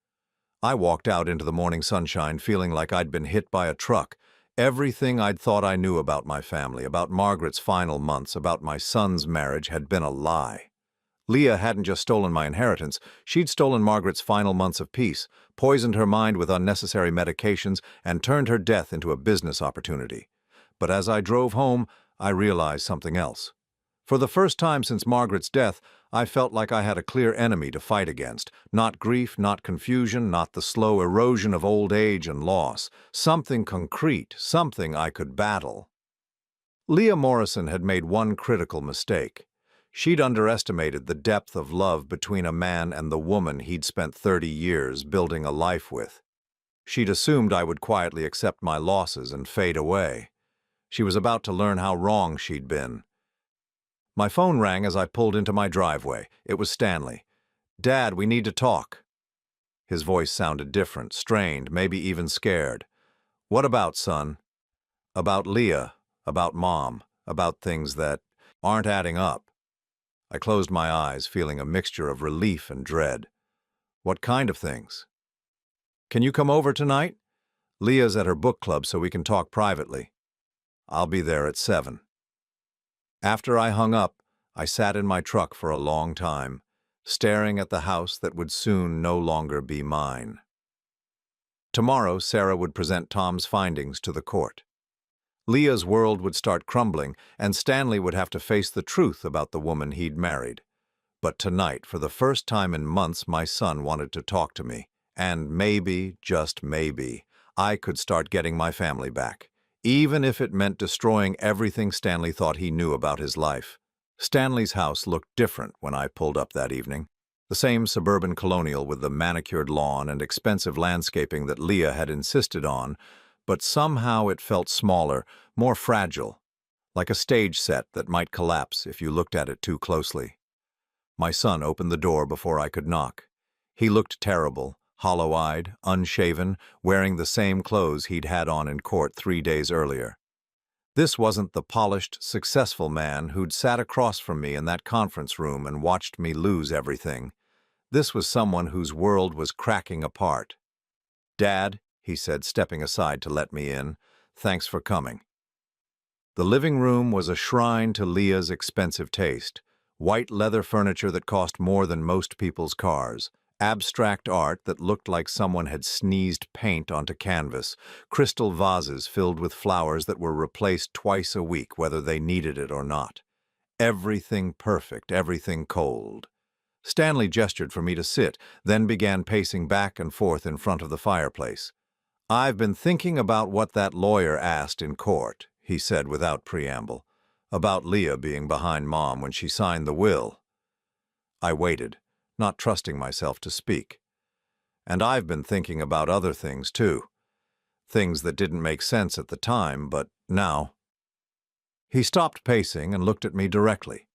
I walked out into the morning sunshine feeling like I'd been hit by a truck. Everything I'd thought I knew about my family, about Margaret's final months, about my son's marriage had been a lie. Leah hadn't just stolen my inheritance, she'd stolen Margaret's final months of peace, poisoned her mind with unnecessary medications, and turned her death into a business opportunity. But as I drove home, I realized something else. For the first time since Margaret's death, I felt like I had a clear enemy to fight against. Not grief, not confusion, not the slow erosion of old age and loss. Something concrete, something I could battle. Leah Morrison had made one critical mistake. She'd underestimated the depth of love between a man and the woman he'd spent 30 years building a life with. She'd assumed I would quietly accept my losses and fade away. She was about to learn how wrong she'd been. My phone rang as I pulled into my driveway. It was Stanley. "Dad, we need to talk." His voice sounded different, strained, maybe even scared. "What about, son?" "About Leah, about Mom, about things that aren't adding up." I closed my eyes, feeling a mixture of relief and dread. "What kind of things?" "Can you come over tonight? Leah's at her book club so we can talk privately." "I'll be there at 7. After I hung up, I sat in my truck for a long time, staring at the house that would soon no longer be mine. Tomorrow, Sarah would present Tom's findings to the court. Leah's world would start crumbling, and Stanley would have to face the truth about the woman he'd married. But tonight, for the first time in months, my son wanted to talk to me. And maybe, just maybe, I could start getting my family back, even if it meant destroying everything Stanley thought he knew about his life. Stanley's house looked different when I pulled up that evening. The same suburban colonial with the manicured lawn and expensive landscaping that Leah had insisted on, but somehow it felt smaller, more fragile, like a stage set that might collapse if you looked at it too closely. My son opened the door before I could knock. He looked terrible, hollow-eyed, unshaven, wearing the same clothes he'd had on in court 3 days earlier. This wasn't the polished, successful man who'd sat across from me in that conference room and watched me lose everything. This was someone whose world was cracking apart. "Dad," he said, stepping aside to let me in, "thanks for coming." The living room was a shrine to Leah's expensive taste. White leather furniture that cost more than most people's cars. Abstract art that looked like someone had sneezed paint onto canvas. Crystal vases filled with flowers that were replaced twice a week, whether they needed it or not. Everything perfect, everything cold. Stanley gestured for me to sit, then began pacing back and forth in front of the fireplace. "I've been thinking about what that lawyer asked in court," he said without preamble, "about Leah being behind Mom when she signed the will." I waited, not trusting myself to speak. "And I've been thinking about other things, too. Things that didn't make sense at the time, but now." He stopped pacing and looked at me directly.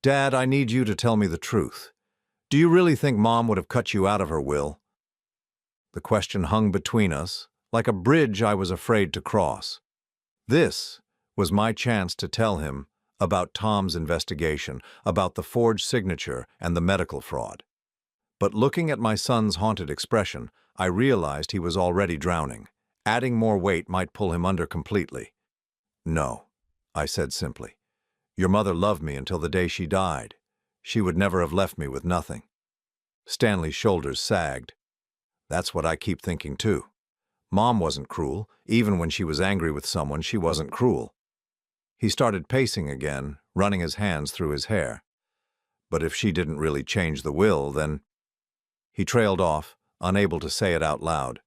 "Dad, I need you to tell me the truth. Do you really think Mom would have cut you out of her will?" The question hung between us, like a bridge I was afraid to cross. This was my chance to tell him about Tom's investigation, about the forged signature and the medical fraud. But looking at my son's haunted expression, I realized he was already drowning. Adding more weight might pull him under completely. "No," I said simply. "Your mother loved me until the day she died. She would never have left me with nothing." Stanley's shoulders sagged. "That's what I keep thinking too. Mom wasn't cruel. Even when she was angry with someone, she wasn't cruel." He started pacing again, running his hands through his hair. "But if she didn't really change the will, then—" He trailed off, unable to say it out loud.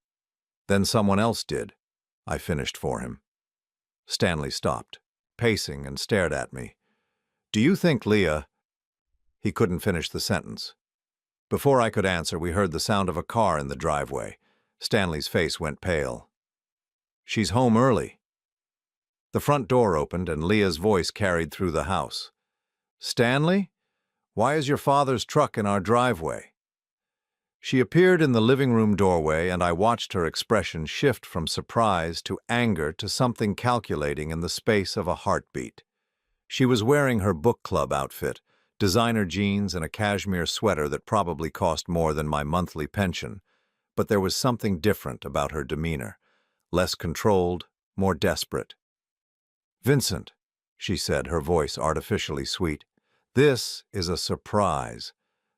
"Then someone else did," I finished for him. Stanley stopped, pacing, and stared at me. "Do you think Leah—" He couldn't finish the sentence. Before I could answer, we heard the sound of a car in the driveway. Stanley's face went pale. "She's home early." The front door opened and Leah's voice carried through the house. "Stanley? Why is your father's truck in our driveway?" She appeared in the living room doorway, and I watched her expression shift from surprise to anger to something calculating in the space of a heartbeat. She was wearing her book club outfit, designer jeans and a cashmere sweater that probably cost more than my monthly pension, but there was something different about her demeanor, less controlled, more desperate. "Vincent," she said, her voice artificially sweet, "this is a surprise.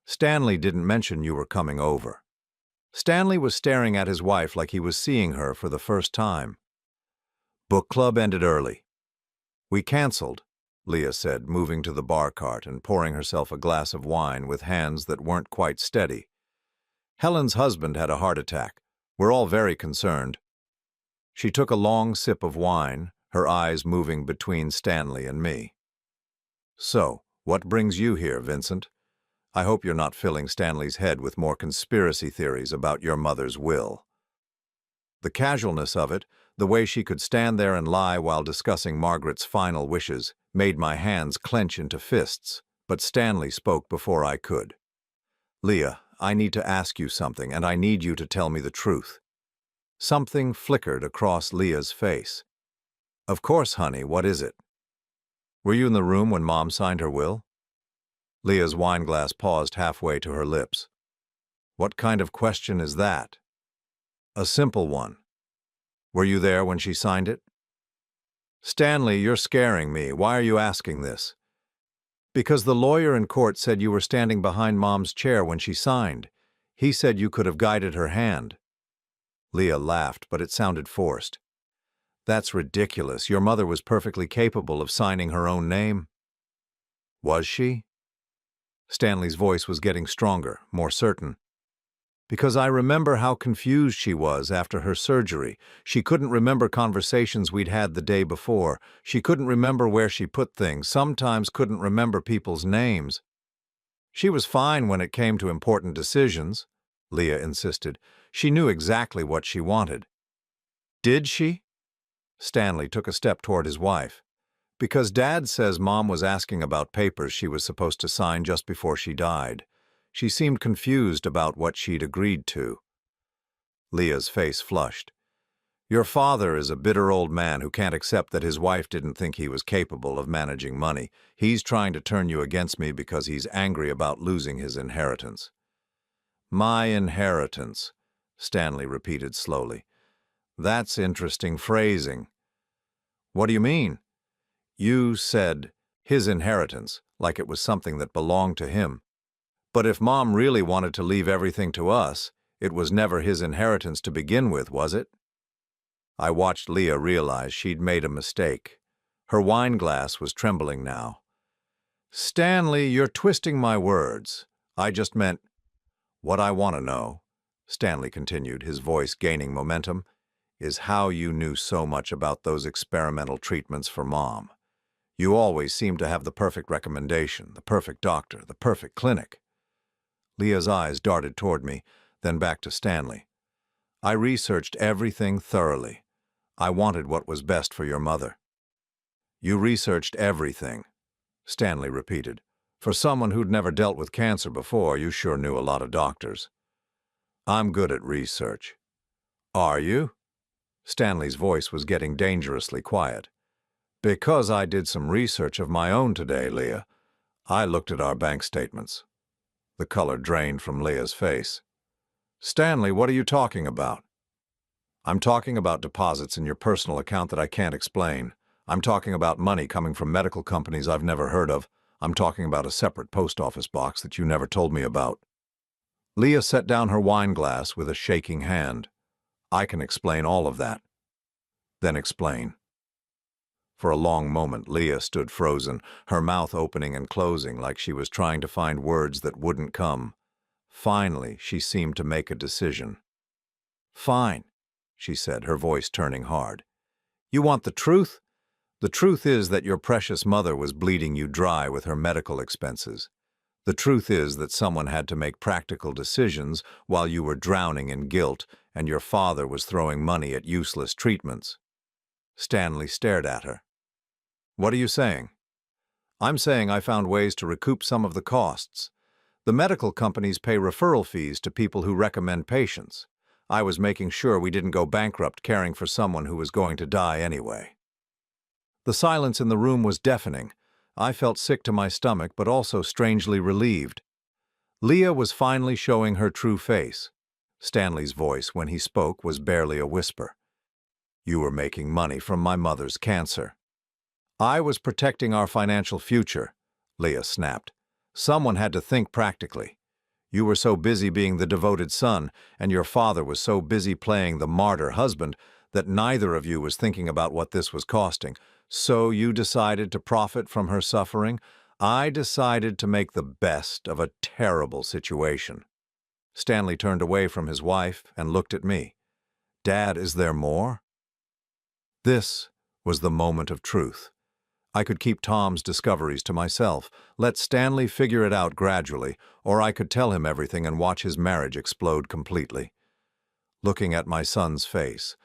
Stanley didn't mention you were coming over." Stanley was staring at his wife like he was seeing her for the first time. "Book club ended early." "We canceled," Leah said, moving to the bar cart and pouring herself a glass of wine with hands that weren't quite steady. "Helen's husband had a heart attack. We're all very concerned." She took a long sip of wine, her eyes moving between Stanley and me. "So, what brings you here, Vincent? I hope you're not filling Stanley's head with more conspiracy theories about your mother's will." The casualness of it, the way she could stand there and lie while discussing Margaret's final wishes, made my hands clench into fists, but Stanley spoke before I could. "Leah, I need to ask you something, and I need you to tell me the truth." Something flickered across Leah's face. "Of course, honey, what is it?" "Were you in the room when Mom signed her will?" Leah's wineglass paused halfway to her lips. "What kind of question is that?" "A simple one. Were you there when she signed it?" "Stanley, you're scaring me. Why are you asking this?" "Because the lawyer in court said you were standing behind Mom's chair when she signed. He said you could have guided her hand." Leah laughed, but it sounded forced. "That's ridiculous. Your mother was perfectly capable of signing her own name." "Was she?" Stanley's voice was getting stronger, more certain. "Because I remember how confused she was after her surgery. She couldn't remember conversations we'd had the day before. She couldn't remember where she put things, sometimes couldn't remember people's names." "She was fine when it came to important decisions," Leah insisted. "She knew exactly what she wanted." "Did she?" Stanley took a step toward his wife. "Because Dad says Mom was asking about papers she was supposed to sign just before she died. She seemed confused about what she'd agreed to." Leah's face flushed. "Your father is a bitter old man who can't accept that his wife didn't think he was capable of managing money. He's trying to turn you against me because he's angry about losing his inheritance." "My inheritance," Stanley repeated slowly. "That's interesting phrasing." "What do you mean?" "You said his inheritance, like it was something that belonged to him. But if Mom really wanted to leave everything to us, it was never his inheritance to begin with, was it?" I watched Leah realize she'd made a mistake. Her wineglass was trembling now. "Stanley, you're twisting my words. I just meant—" "What I want to know," Stanley continued, his voice gaining momentum, "is how you knew so much about those experimental treatments for Mom. You always seem to have the perfect recommendation, the perfect doctor, the perfect clinic." Leah's eyes darted toward me, then back to Stanley. "I researched everything thoroughly. I wanted what was best for your mother." "You researched everything," Stanley repeated. "For someone who'd never dealt with cancer before, you sure knew a lot of doctors." "I'm good at research." "Are you?" Stanley's voice was getting dangerously quiet. "Because I did some research of my own today, Leah. I looked at our bank statements." The color drained from Leah's face. "Stanley, what are you talking about?" "I'm talking about deposits in your personal account that I can't explain. I'm talking about money coming from medical companies I've never heard of. I'm talking about a separate post office box that you never told me about." Leah set down her wineglass with a shaking hand. "I can explain all of that." "Then explain." For a long moment, Leah stood frozen, her mouth opening and closing like she was trying to find words that wouldn't come. Finally, she seemed to make a decision. "Fine," she said, her voice turning hard. "You want the truth? The truth is that your precious mother was bleeding you dry with her medical expenses. The truth is that someone had to make practical decisions while you were drowning in guilt and your father was throwing money at useless treatments." Stanley stared at her. "What are you saying?" "I'm saying I found ways to recoup some of the costs. The medical companies pay referral fees to people who recommend patients. I was making sure we didn't go bankrupt caring for someone who was going to die anyway." The silence in the room was deafening. I felt sick to my stomach, but also strangely relieved. Leah was finally showing her true face. Stanley's voice, when he spoke, was barely a whisper. "You were making money from my mother's cancer." "I was protecting our financial future," Leah snapped. "Someone had to think practically. You were so busy being the devoted son, and your father was so busy playing the martyr husband, that neither of you was thinking about what this was costing. So you decided to profit from her suffering. I decided to make the best of a terrible situation." Stanley turned away from his wife and looked at me. "Dad, is there more?" This was the moment of truth. I could keep Tom's discoveries to myself, let Stanley figure it out gradually, or I could tell him everything and watch his marriage explode completely. Looking at my son's face,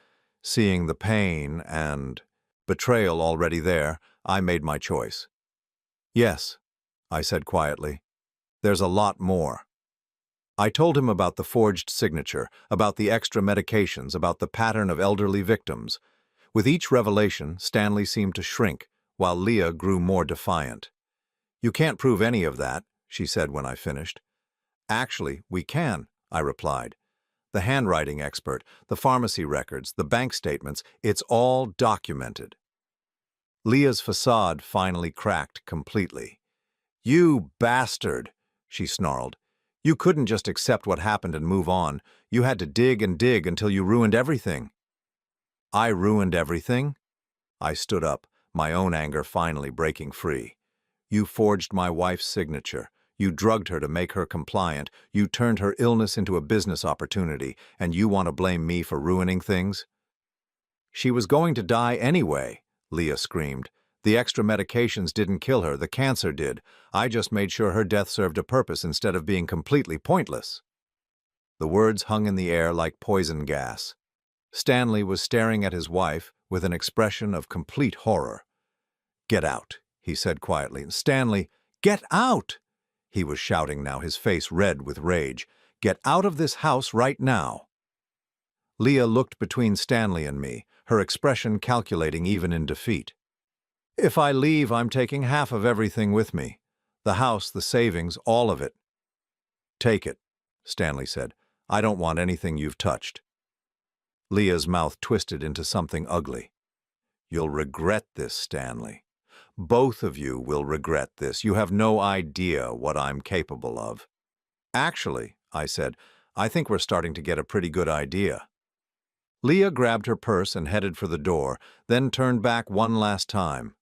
seeing the pain and betrayal already there, I made my choice. Yes, I said quietly. There's a lot more. I told him about the forged signature, about the extra medications, about the pattern of elderly victims. With each revelation, Stanley seemed to shrink, while Leah grew more defiant. You can't prove any of that, she said when I finished. Actually, we can, I replied. The handwriting expert, the pharmacy records, the bank statements, it's all documented. Leah's facade finally cracked completely. You bastard, she snarled. You couldn't just accept what happened and move on. You had to dig and dig until you ruined everything. I ruined everything? I stood up, my own anger finally breaking free. You forged my wife's signature. You drugged her to make her compliant. You turned her illness into a business opportunity, and you want to blame me for ruining things? She was going to die anyway, Leah screamed. The extra medications didn't kill her, the cancer did. I just made sure her death served a purpose instead of being completely pointless. The words hung in the air like poison gas. Stanley was staring at his wife with an expression of complete horror. Get out, he said quietly. Stanley, get out! He was shouting now, his face red with rage. Get out of this house right now. Leah looked between Stanley and me, her expression calculating even in defeat. If I leave, I'm taking half of everything with me. The house, the savings, all of it. Take it, Stanley said. I don't want anything you've touched. Leah's mouth twisted into something ugly. You'll regret this, Stanley. Both of you will regret this. You have no idea what I'm capable of. Actually, I said, I think we're starting to get a pretty good idea. Leah grabbed her purse and headed for the door, then turned back one last time.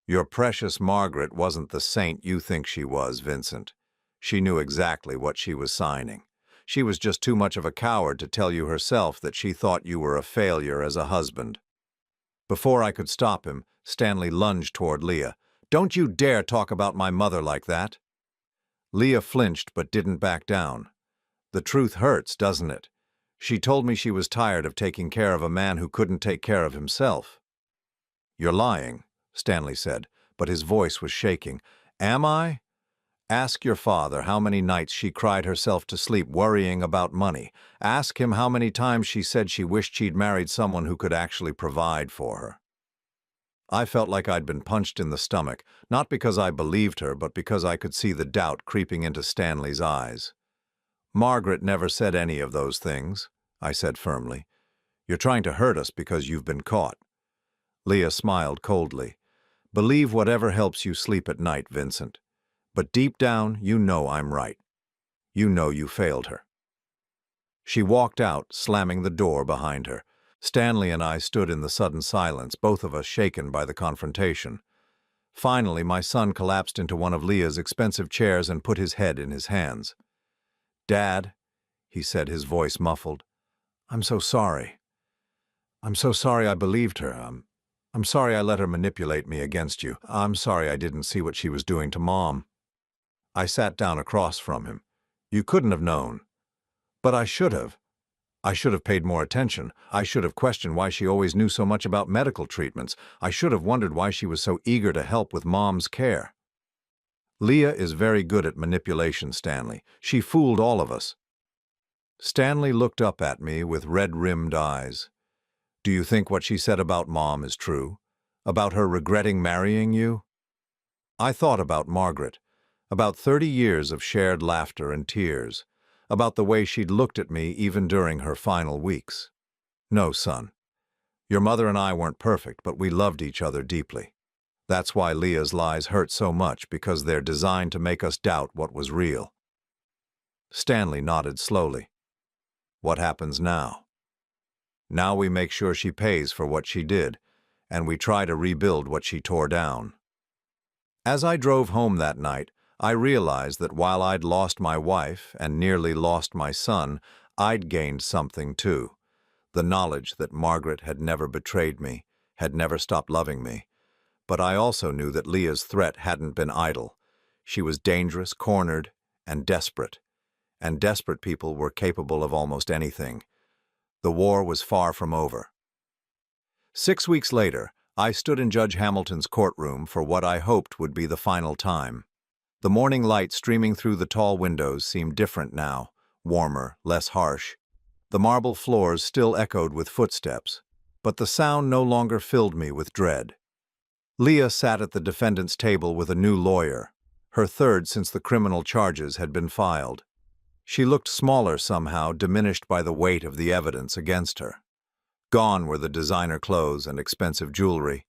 Your precious Margaret wasn't the saint you think she was, Vincent. She knew exactly what she was signing. She was just too much of a coward to tell you herself that she thought you were a failure as a husband. Before I could stop him, Stanley lunged toward Leah. Don't you dare talk about my mother like that. Leah flinched but didn't back down. The truth hurts, doesn't it? She told me she was tired of taking care of a man who couldn't take care of himself. You're lying, Stanley said, but his voice was shaking. Am I? Ask your father how many nights she cried herself to sleep worrying about money. Ask him how many times she said she wished she'd married someone who could actually provide for her. I felt like I'd been punched in the stomach, not because I believed her, but because I could see the doubt creeping into Stanley's eyes. Margaret never said any of those things, I said firmly. You're trying to hurt us because you've been caught. Leah smiled coldly. Believe whatever helps you sleep at night, Vincent. But deep down, you know I'm right. You know you failed her. She walked out, slamming the door behind her. Stanley and I stood in the sudden silence, both of us shaken by the confrontation. Finally, my son collapsed into one of Leah's expensive chairs and put his head in his hands. Dad, he said, his voice muffled, I'm so sorry. I'm so sorry I believed her. I'm sorry I let her manipulate me against you. I'm sorry I didn't see what she was doing to Mom. I sat down across from him. You couldn't have known. But I should have. I should have paid more attention. I should have questioned why she always knew so much about medical treatments. I should have wondered why she was so eager to help with Mom's care. Leah is very good at manipulation, Stanley. She fooled all of us. Stanley looked up at me with red-rimmed eyes. Do you think what she said about Mom is true? About her regretting marrying you? I thought about Margaret, about 30 years of shared laughter and tears, about the way she'd looked at me even during her final weeks. No, son. Your mother and I weren't perfect, but we loved each other deeply. That's why Leah's lies hurt so much, because they're designed to make us doubt what was real. Stanley nodded slowly. What happens now? Now we make sure she pays for what she did, and we try to rebuild what she tore down. As I drove home that night, I realized that while I'd lost my wife and nearly lost my son, I'd gained something too. The knowledge that Margaret had never betrayed me, had never stopped loving me. But I also knew that Leah's threat hadn't been idle. She was dangerous, cornered, and desperate. And desperate people were capable of almost anything. The war was far from over. 6 weeks later, I stood in Judge Hamilton's courtroom for what I hoped would be the final time. The morning light streaming through the tall windows seemed different now, warmer, less harsh. The marble floors still echoed with footsteps, but the sound no longer filled me with dread. Leah sat at the defendant's table with a new lawyer, her third since the criminal charges had been filed. She looked smaller somehow, diminished by the weight of the evidence against her. Gone were the designer clothes and expensive jewelry.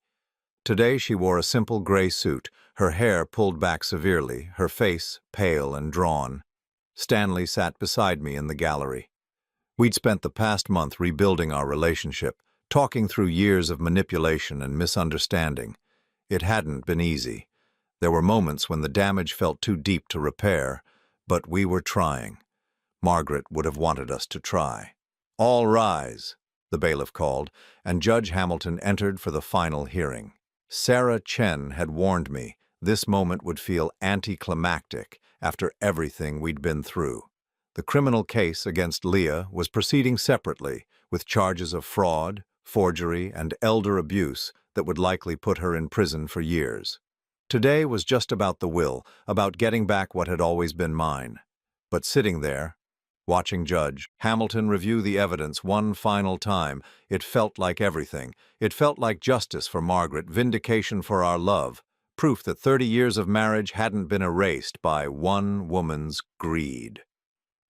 Today she wore a simple gray suit, her hair pulled back severely, her face pale and drawn. Stanley sat beside me in the gallery. We'd spent the past month rebuilding our relationship, talking through years of manipulation and misunderstanding. It hadn't been easy. There were moments when the damage felt too deep to repair, but we were trying. Margaret would have wanted us to try. "All rise," the bailiff called, and Judge Hamilton entered for the final hearing. Sarah Chen had warned me this moment would feel anticlimactic after everything we'd been through. The criminal case against Leah was proceeding separately, with charges of fraud, forgery, and elder abuse that would likely put her in prison for years. Today was just about the will, about getting back what had always been mine. But sitting there, watching Judge Hamilton review the evidence one final time, it felt like everything. It felt like justice for Margaret, vindication for our love, proof that 30 years of marriage hadn't been erased by one woman's greed.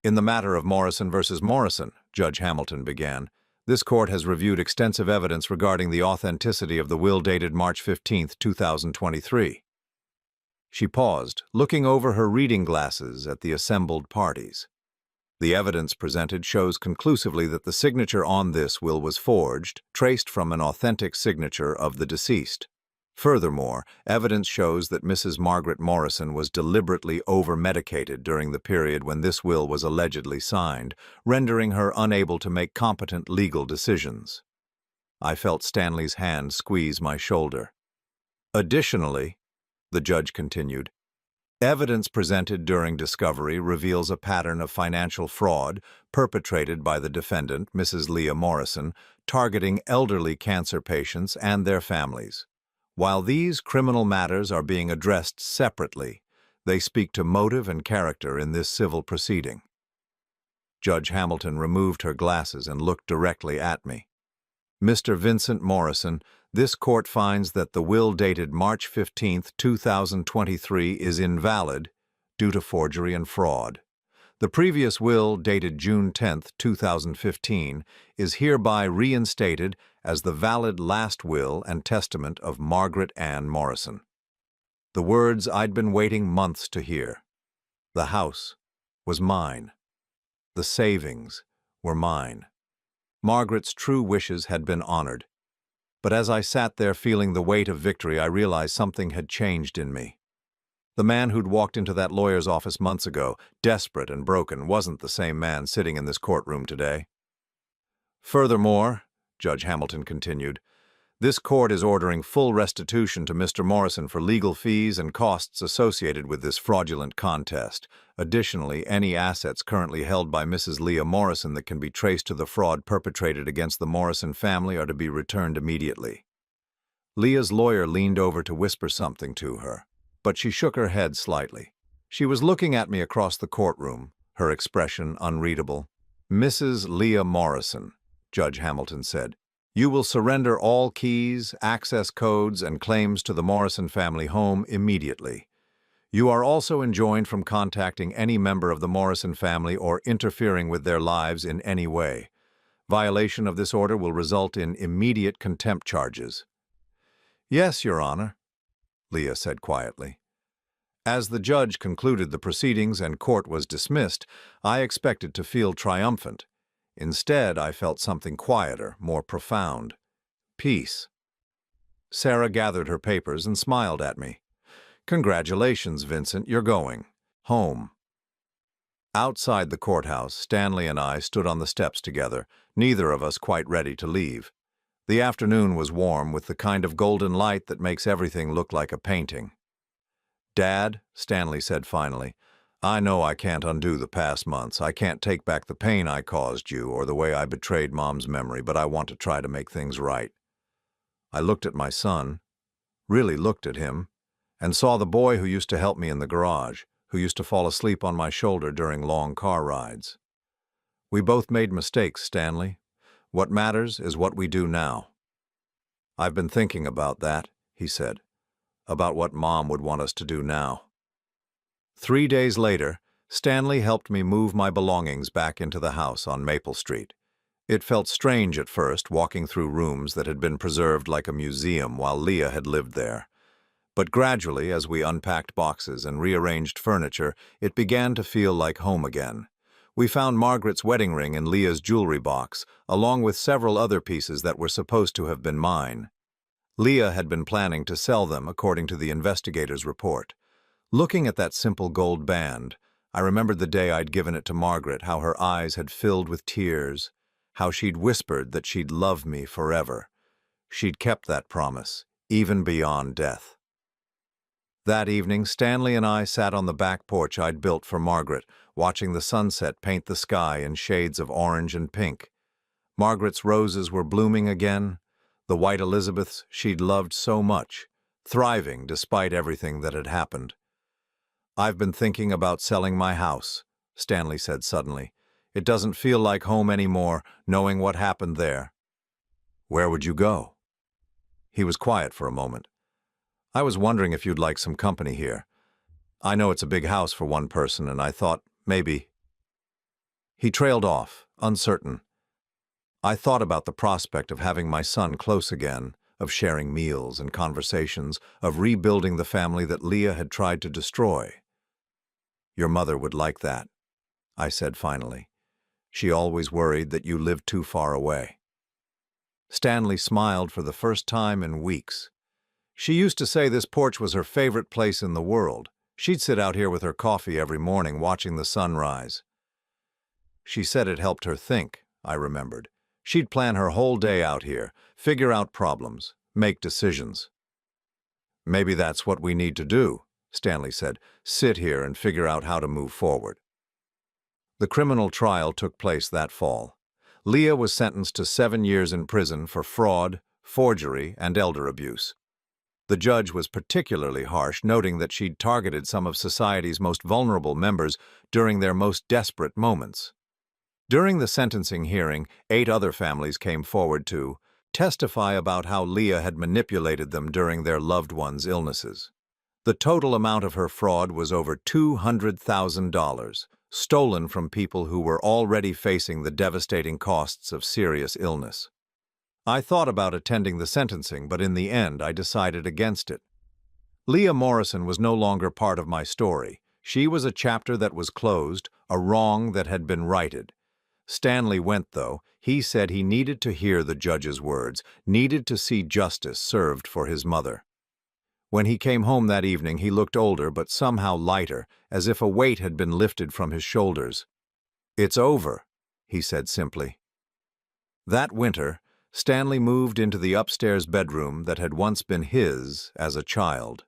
"In the matter of Morrison versus Morrison," Judge Hamilton began, "this court has reviewed extensive evidence regarding the authenticity of the will dated March 15, 2023. She paused, looking over her reading glasses at the assembled parties. "The evidence presented shows conclusively that the signature on this will was forged, traced from an authentic signature of the deceased. Furthermore, evidence shows that Mrs. Margaret Morrison was deliberately over-medicated during the period when this will was allegedly signed, rendering her unable to make competent legal decisions." I felt Stanley's hand squeeze my shoulder. "Additionally," the judge continued, "evidence presented during discovery reveals a pattern of financial fraud perpetrated by the defendant, Mrs. Leah Morrison, targeting elderly cancer patients and their families. While these criminal matters are being addressed separately, they speak to motive and character in this civil proceeding." Judge Hamilton removed her glasses and looked directly at me. "Mr. Vincent Morrison, this court finds that the will dated March 15, 2023 is invalid due to forgery and fraud. The previous will, dated June 10, 2015, is hereby reinstated as the valid last will and testament of Margaret Ann Morrison." The words I'd been waiting months to hear. The house was mine. The savings were mine. Margaret's true wishes had been honored. But as I sat there feeling the weight of victory, I realized something had changed in me. The man who'd walked into that lawyer's office months ago, desperate and broken, wasn't the same man sitting in this courtroom today. "Furthermore," Judge Hamilton continued, "this court is ordering full restitution to Mr. Morrison for legal fees and costs associated with this fraudulent contest. Additionally, any assets currently held by Mrs. Leah Morrison that can be traced to the fraud perpetrated against the Morrison family are to be returned immediately." Leah's lawyer leaned over to whisper something to her, but she shook her head slightly. She was looking at me across the courtroom, her expression unreadable. "Mrs. Leah Morrison," Judge Hamilton said, "you will surrender all keys, access codes, and claims to the Morrison family home immediately. You are also enjoined from contacting any member of the Morrison family or interfering with their lives in any way. Violation of this order will result in immediate contempt charges." "Yes, Your Honor," Leah said quietly. As the judge concluded the proceedings and court was dismissed, I expected to feel triumphant. Instead, I felt something quieter, more profound. Peace. Sarah gathered her papers and smiled at me. "Congratulations, Vincent, you're going home." Outside the courthouse, Stanley and I stood on the steps together, neither of us quite ready to leave. The afternoon was warm, with the kind of golden light that makes everything look like a painting. "Dad," Stanley said finally, "I know I can't undo the past months. I can't take back the pain I caused you or the way I betrayed Mom's memory, but I want to try to make things right." I looked at my son, really looked at him, and saw the boy who used to help me in the garage, who used to fall asleep on my shoulder during long car rides. We both made mistakes, Stanley. What matters is what we do now. I've been thinking about that, he said, about what Mom would want us to do now. 3 days later, Stanley helped me move my belongings back into the house on Maple Street. It felt strange at first, walking through rooms that had been preserved like a museum while Leah had lived there. But gradually, as we unpacked boxes and rearranged furniture, it began to feel like home again. We found Margaret's wedding ring in Leah's jewelry box, along with several other pieces that were supposed to have been mine. Leah had been planning to sell them, according to the investigator's report. Looking at that simple gold band, I remembered the day I'd given it to Margaret, how her eyes had filled with tears, how she'd whispered that she'd love me forever. She'd kept that promise, even beyond death. That evening, Stanley and I sat on the back porch I'd built for Margaret, watching the sunset paint the sky in shades of orange and pink. Margaret's roses were blooming again, the white Elizabeths she'd loved so much, thriving despite everything that had happened. "I've been thinking about selling my house," Stanley said suddenly. "It doesn't feel like home anymore, knowing what happened there." "Where would you go?" He was quiet for a moment. "I was wondering if you'd like some company here. I know it's a big house for one person, and I thought, maybe—" He trailed off, uncertain. I thought about the prospect of having my son close again, of sharing meals and conversations, of rebuilding the family that Leah had tried to destroy. "Your mother would like that," I said finally. "She always worried that you lived too far away." Stanley smiled for the first time in weeks. "She used to say this porch was her favorite place in the world. She'd sit out here with her coffee every morning watching the sun rise." "She said it helped her think," I remembered. "She'd plan her whole day out here, figure out problems, make decisions." "Maybe that's what we need to do," Stanley said. "Sit here and figure out how to move forward." The criminal trial took place that fall. Leah was sentenced to 7 years in prison for fraud, forgery, and elder abuse. The judge was particularly harsh, noting that she'd targeted some of society's most vulnerable members during their most desperate moments. During the sentencing hearing, 8 other families came forward to testify about how Leah had manipulated them during their loved ones' illnesses. The total amount of her fraud was over $200,000, stolen from people who were already facing the devastating costs of serious illness. I thought about attending the sentencing, but in the end I decided against it. Leah Morrison was no longer part of my story. She was a chapter that was closed, a wrong that had been righted. Stanley went, though. He said he needed to hear the judge's words, needed to see justice served for his mother. When he came home that evening, he looked older but somehow lighter, as if a weight had been lifted from his shoulders. "It's over," he said simply. That winter, Stanley moved into the upstairs bedroom that had once been his as a child.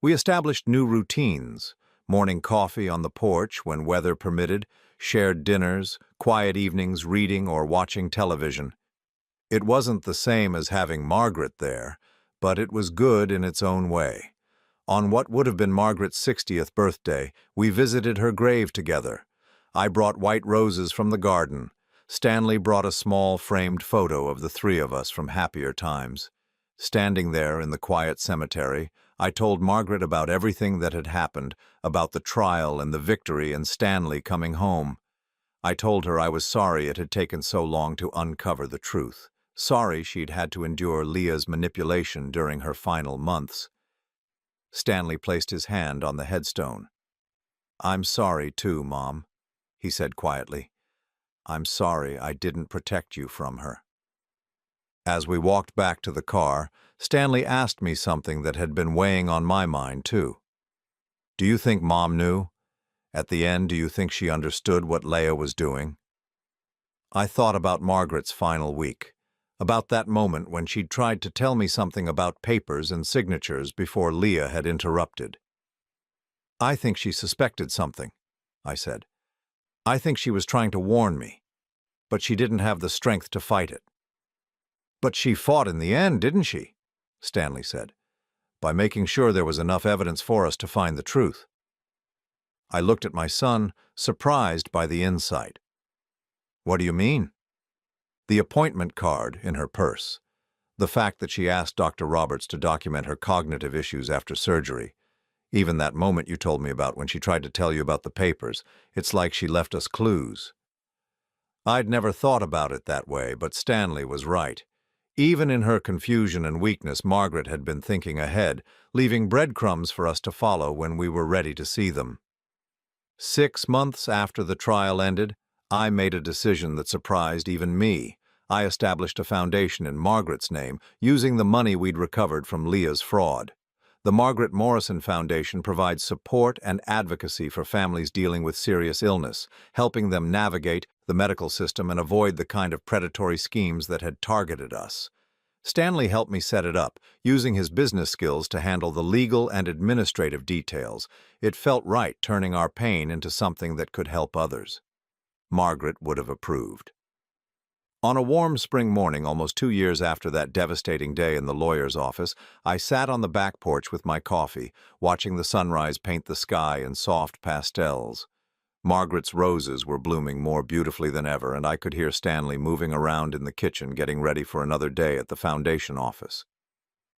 We established new routines: morning coffee on the porch when weather permitted, shared dinners, quiet evenings reading or watching television. It wasn't the same as having Margaret there, but it was good in its own way. On what would have been Margaret's 60th birthday, we visited her grave together. I brought white roses from the garden. Stanley brought a small framed photo of the 3 of us from happier times. Standing there in the quiet cemetery, I told Margaret about everything that had happened, about the trial and the victory and Stanley coming home. I told her I was sorry it had taken so long to uncover the truth. Sorry she'd had to endure Leah's manipulation during her final months. Stanley placed his hand on the headstone. "I'm sorry too, Mom," he said quietly. "I'm sorry I didn't protect you from her." As we walked back to the car, Stanley asked me something that had been weighing on my mind too. "Do you think Mom knew? At the end, do you think she understood what Leah was doing?" I thought about Margaret's final week, about that moment when she'd tried to tell me something about papers and signatures before Leah had interrupted. "I think she suspected something," I said. "I think she was trying to warn me, but she didn't have the strength to fight it." "But she fought in the end, didn't she?" Stanley said. "By making sure there was enough evidence for us to find the truth." I looked at my son, surprised by the insight. "What do you mean?" "The appointment card in her purse. The fact that she asked Dr. Roberts to document her cognitive issues after surgery. Even that moment you told me about when she tried to tell you about the papers. It's like she left us clues." I'd never thought about it that way, but Stanley was right. Even in her confusion and weakness, Margaret had been thinking ahead, leaving breadcrumbs for us to follow when we were ready to see them. 6 months after the trial ended, I made a decision that surprised even me. I established a foundation in Margaret's name, using the money we'd recovered from Leah's fraud. The Margaret Morrison Foundation provides support and advocacy for families dealing with serious illness, helping them navigate the medical system and avoid the kind of predatory schemes that had targeted us. Stanley helped me set it up, using his business skills to handle the legal and administrative details. It felt right turning our pain into something that could help others. Margaret would have approved. On a warm spring morning, almost 2 years after that devastating day in the lawyer's office, I sat on the back porch with my coffee, watching the sunrise paint the sky in soft pastels. Margaret's roses were blooming more beautifully than ever, and I could hear Stanley moving around in the kitchen getting ready for another day at the foundation office.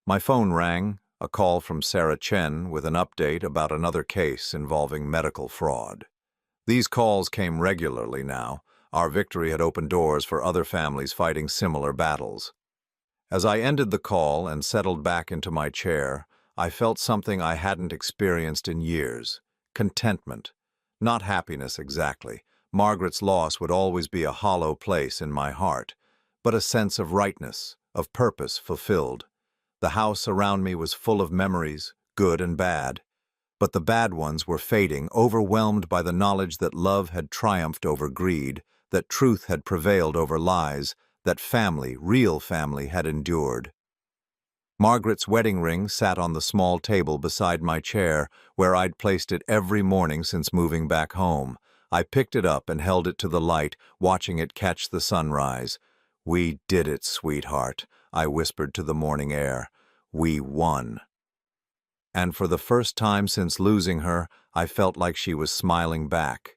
My phone rang, a call from Sarah Chen with an update about another case involving medical fraud. These calls came regularly now. Our victory had opened doors for other families fighting similar battles. As I ended the call and settled back into my chair, I felt something I hadn't experienced in years: contentment. Not happiness exactly. Margaret's loss would always be a hollow place in my heart, but a sense of rightness, of purpose fulfilled. The house around me was full of memories, good and bad, but the bad ones were fading, overwhelmed by the knowledge that love had triumphed over greed, that truth had prevailed over lies, that family, real family, had endured. Margaret's wedding ring sat on the small table beside my chair, where I'd placed it every morning since moving back home. I picked it up and held it to the light, watching it catch the sunrise. "We did it, sweetheart," I whispered to the morning air. "We won." And for the first time since losing her, I felt like she was smiling back.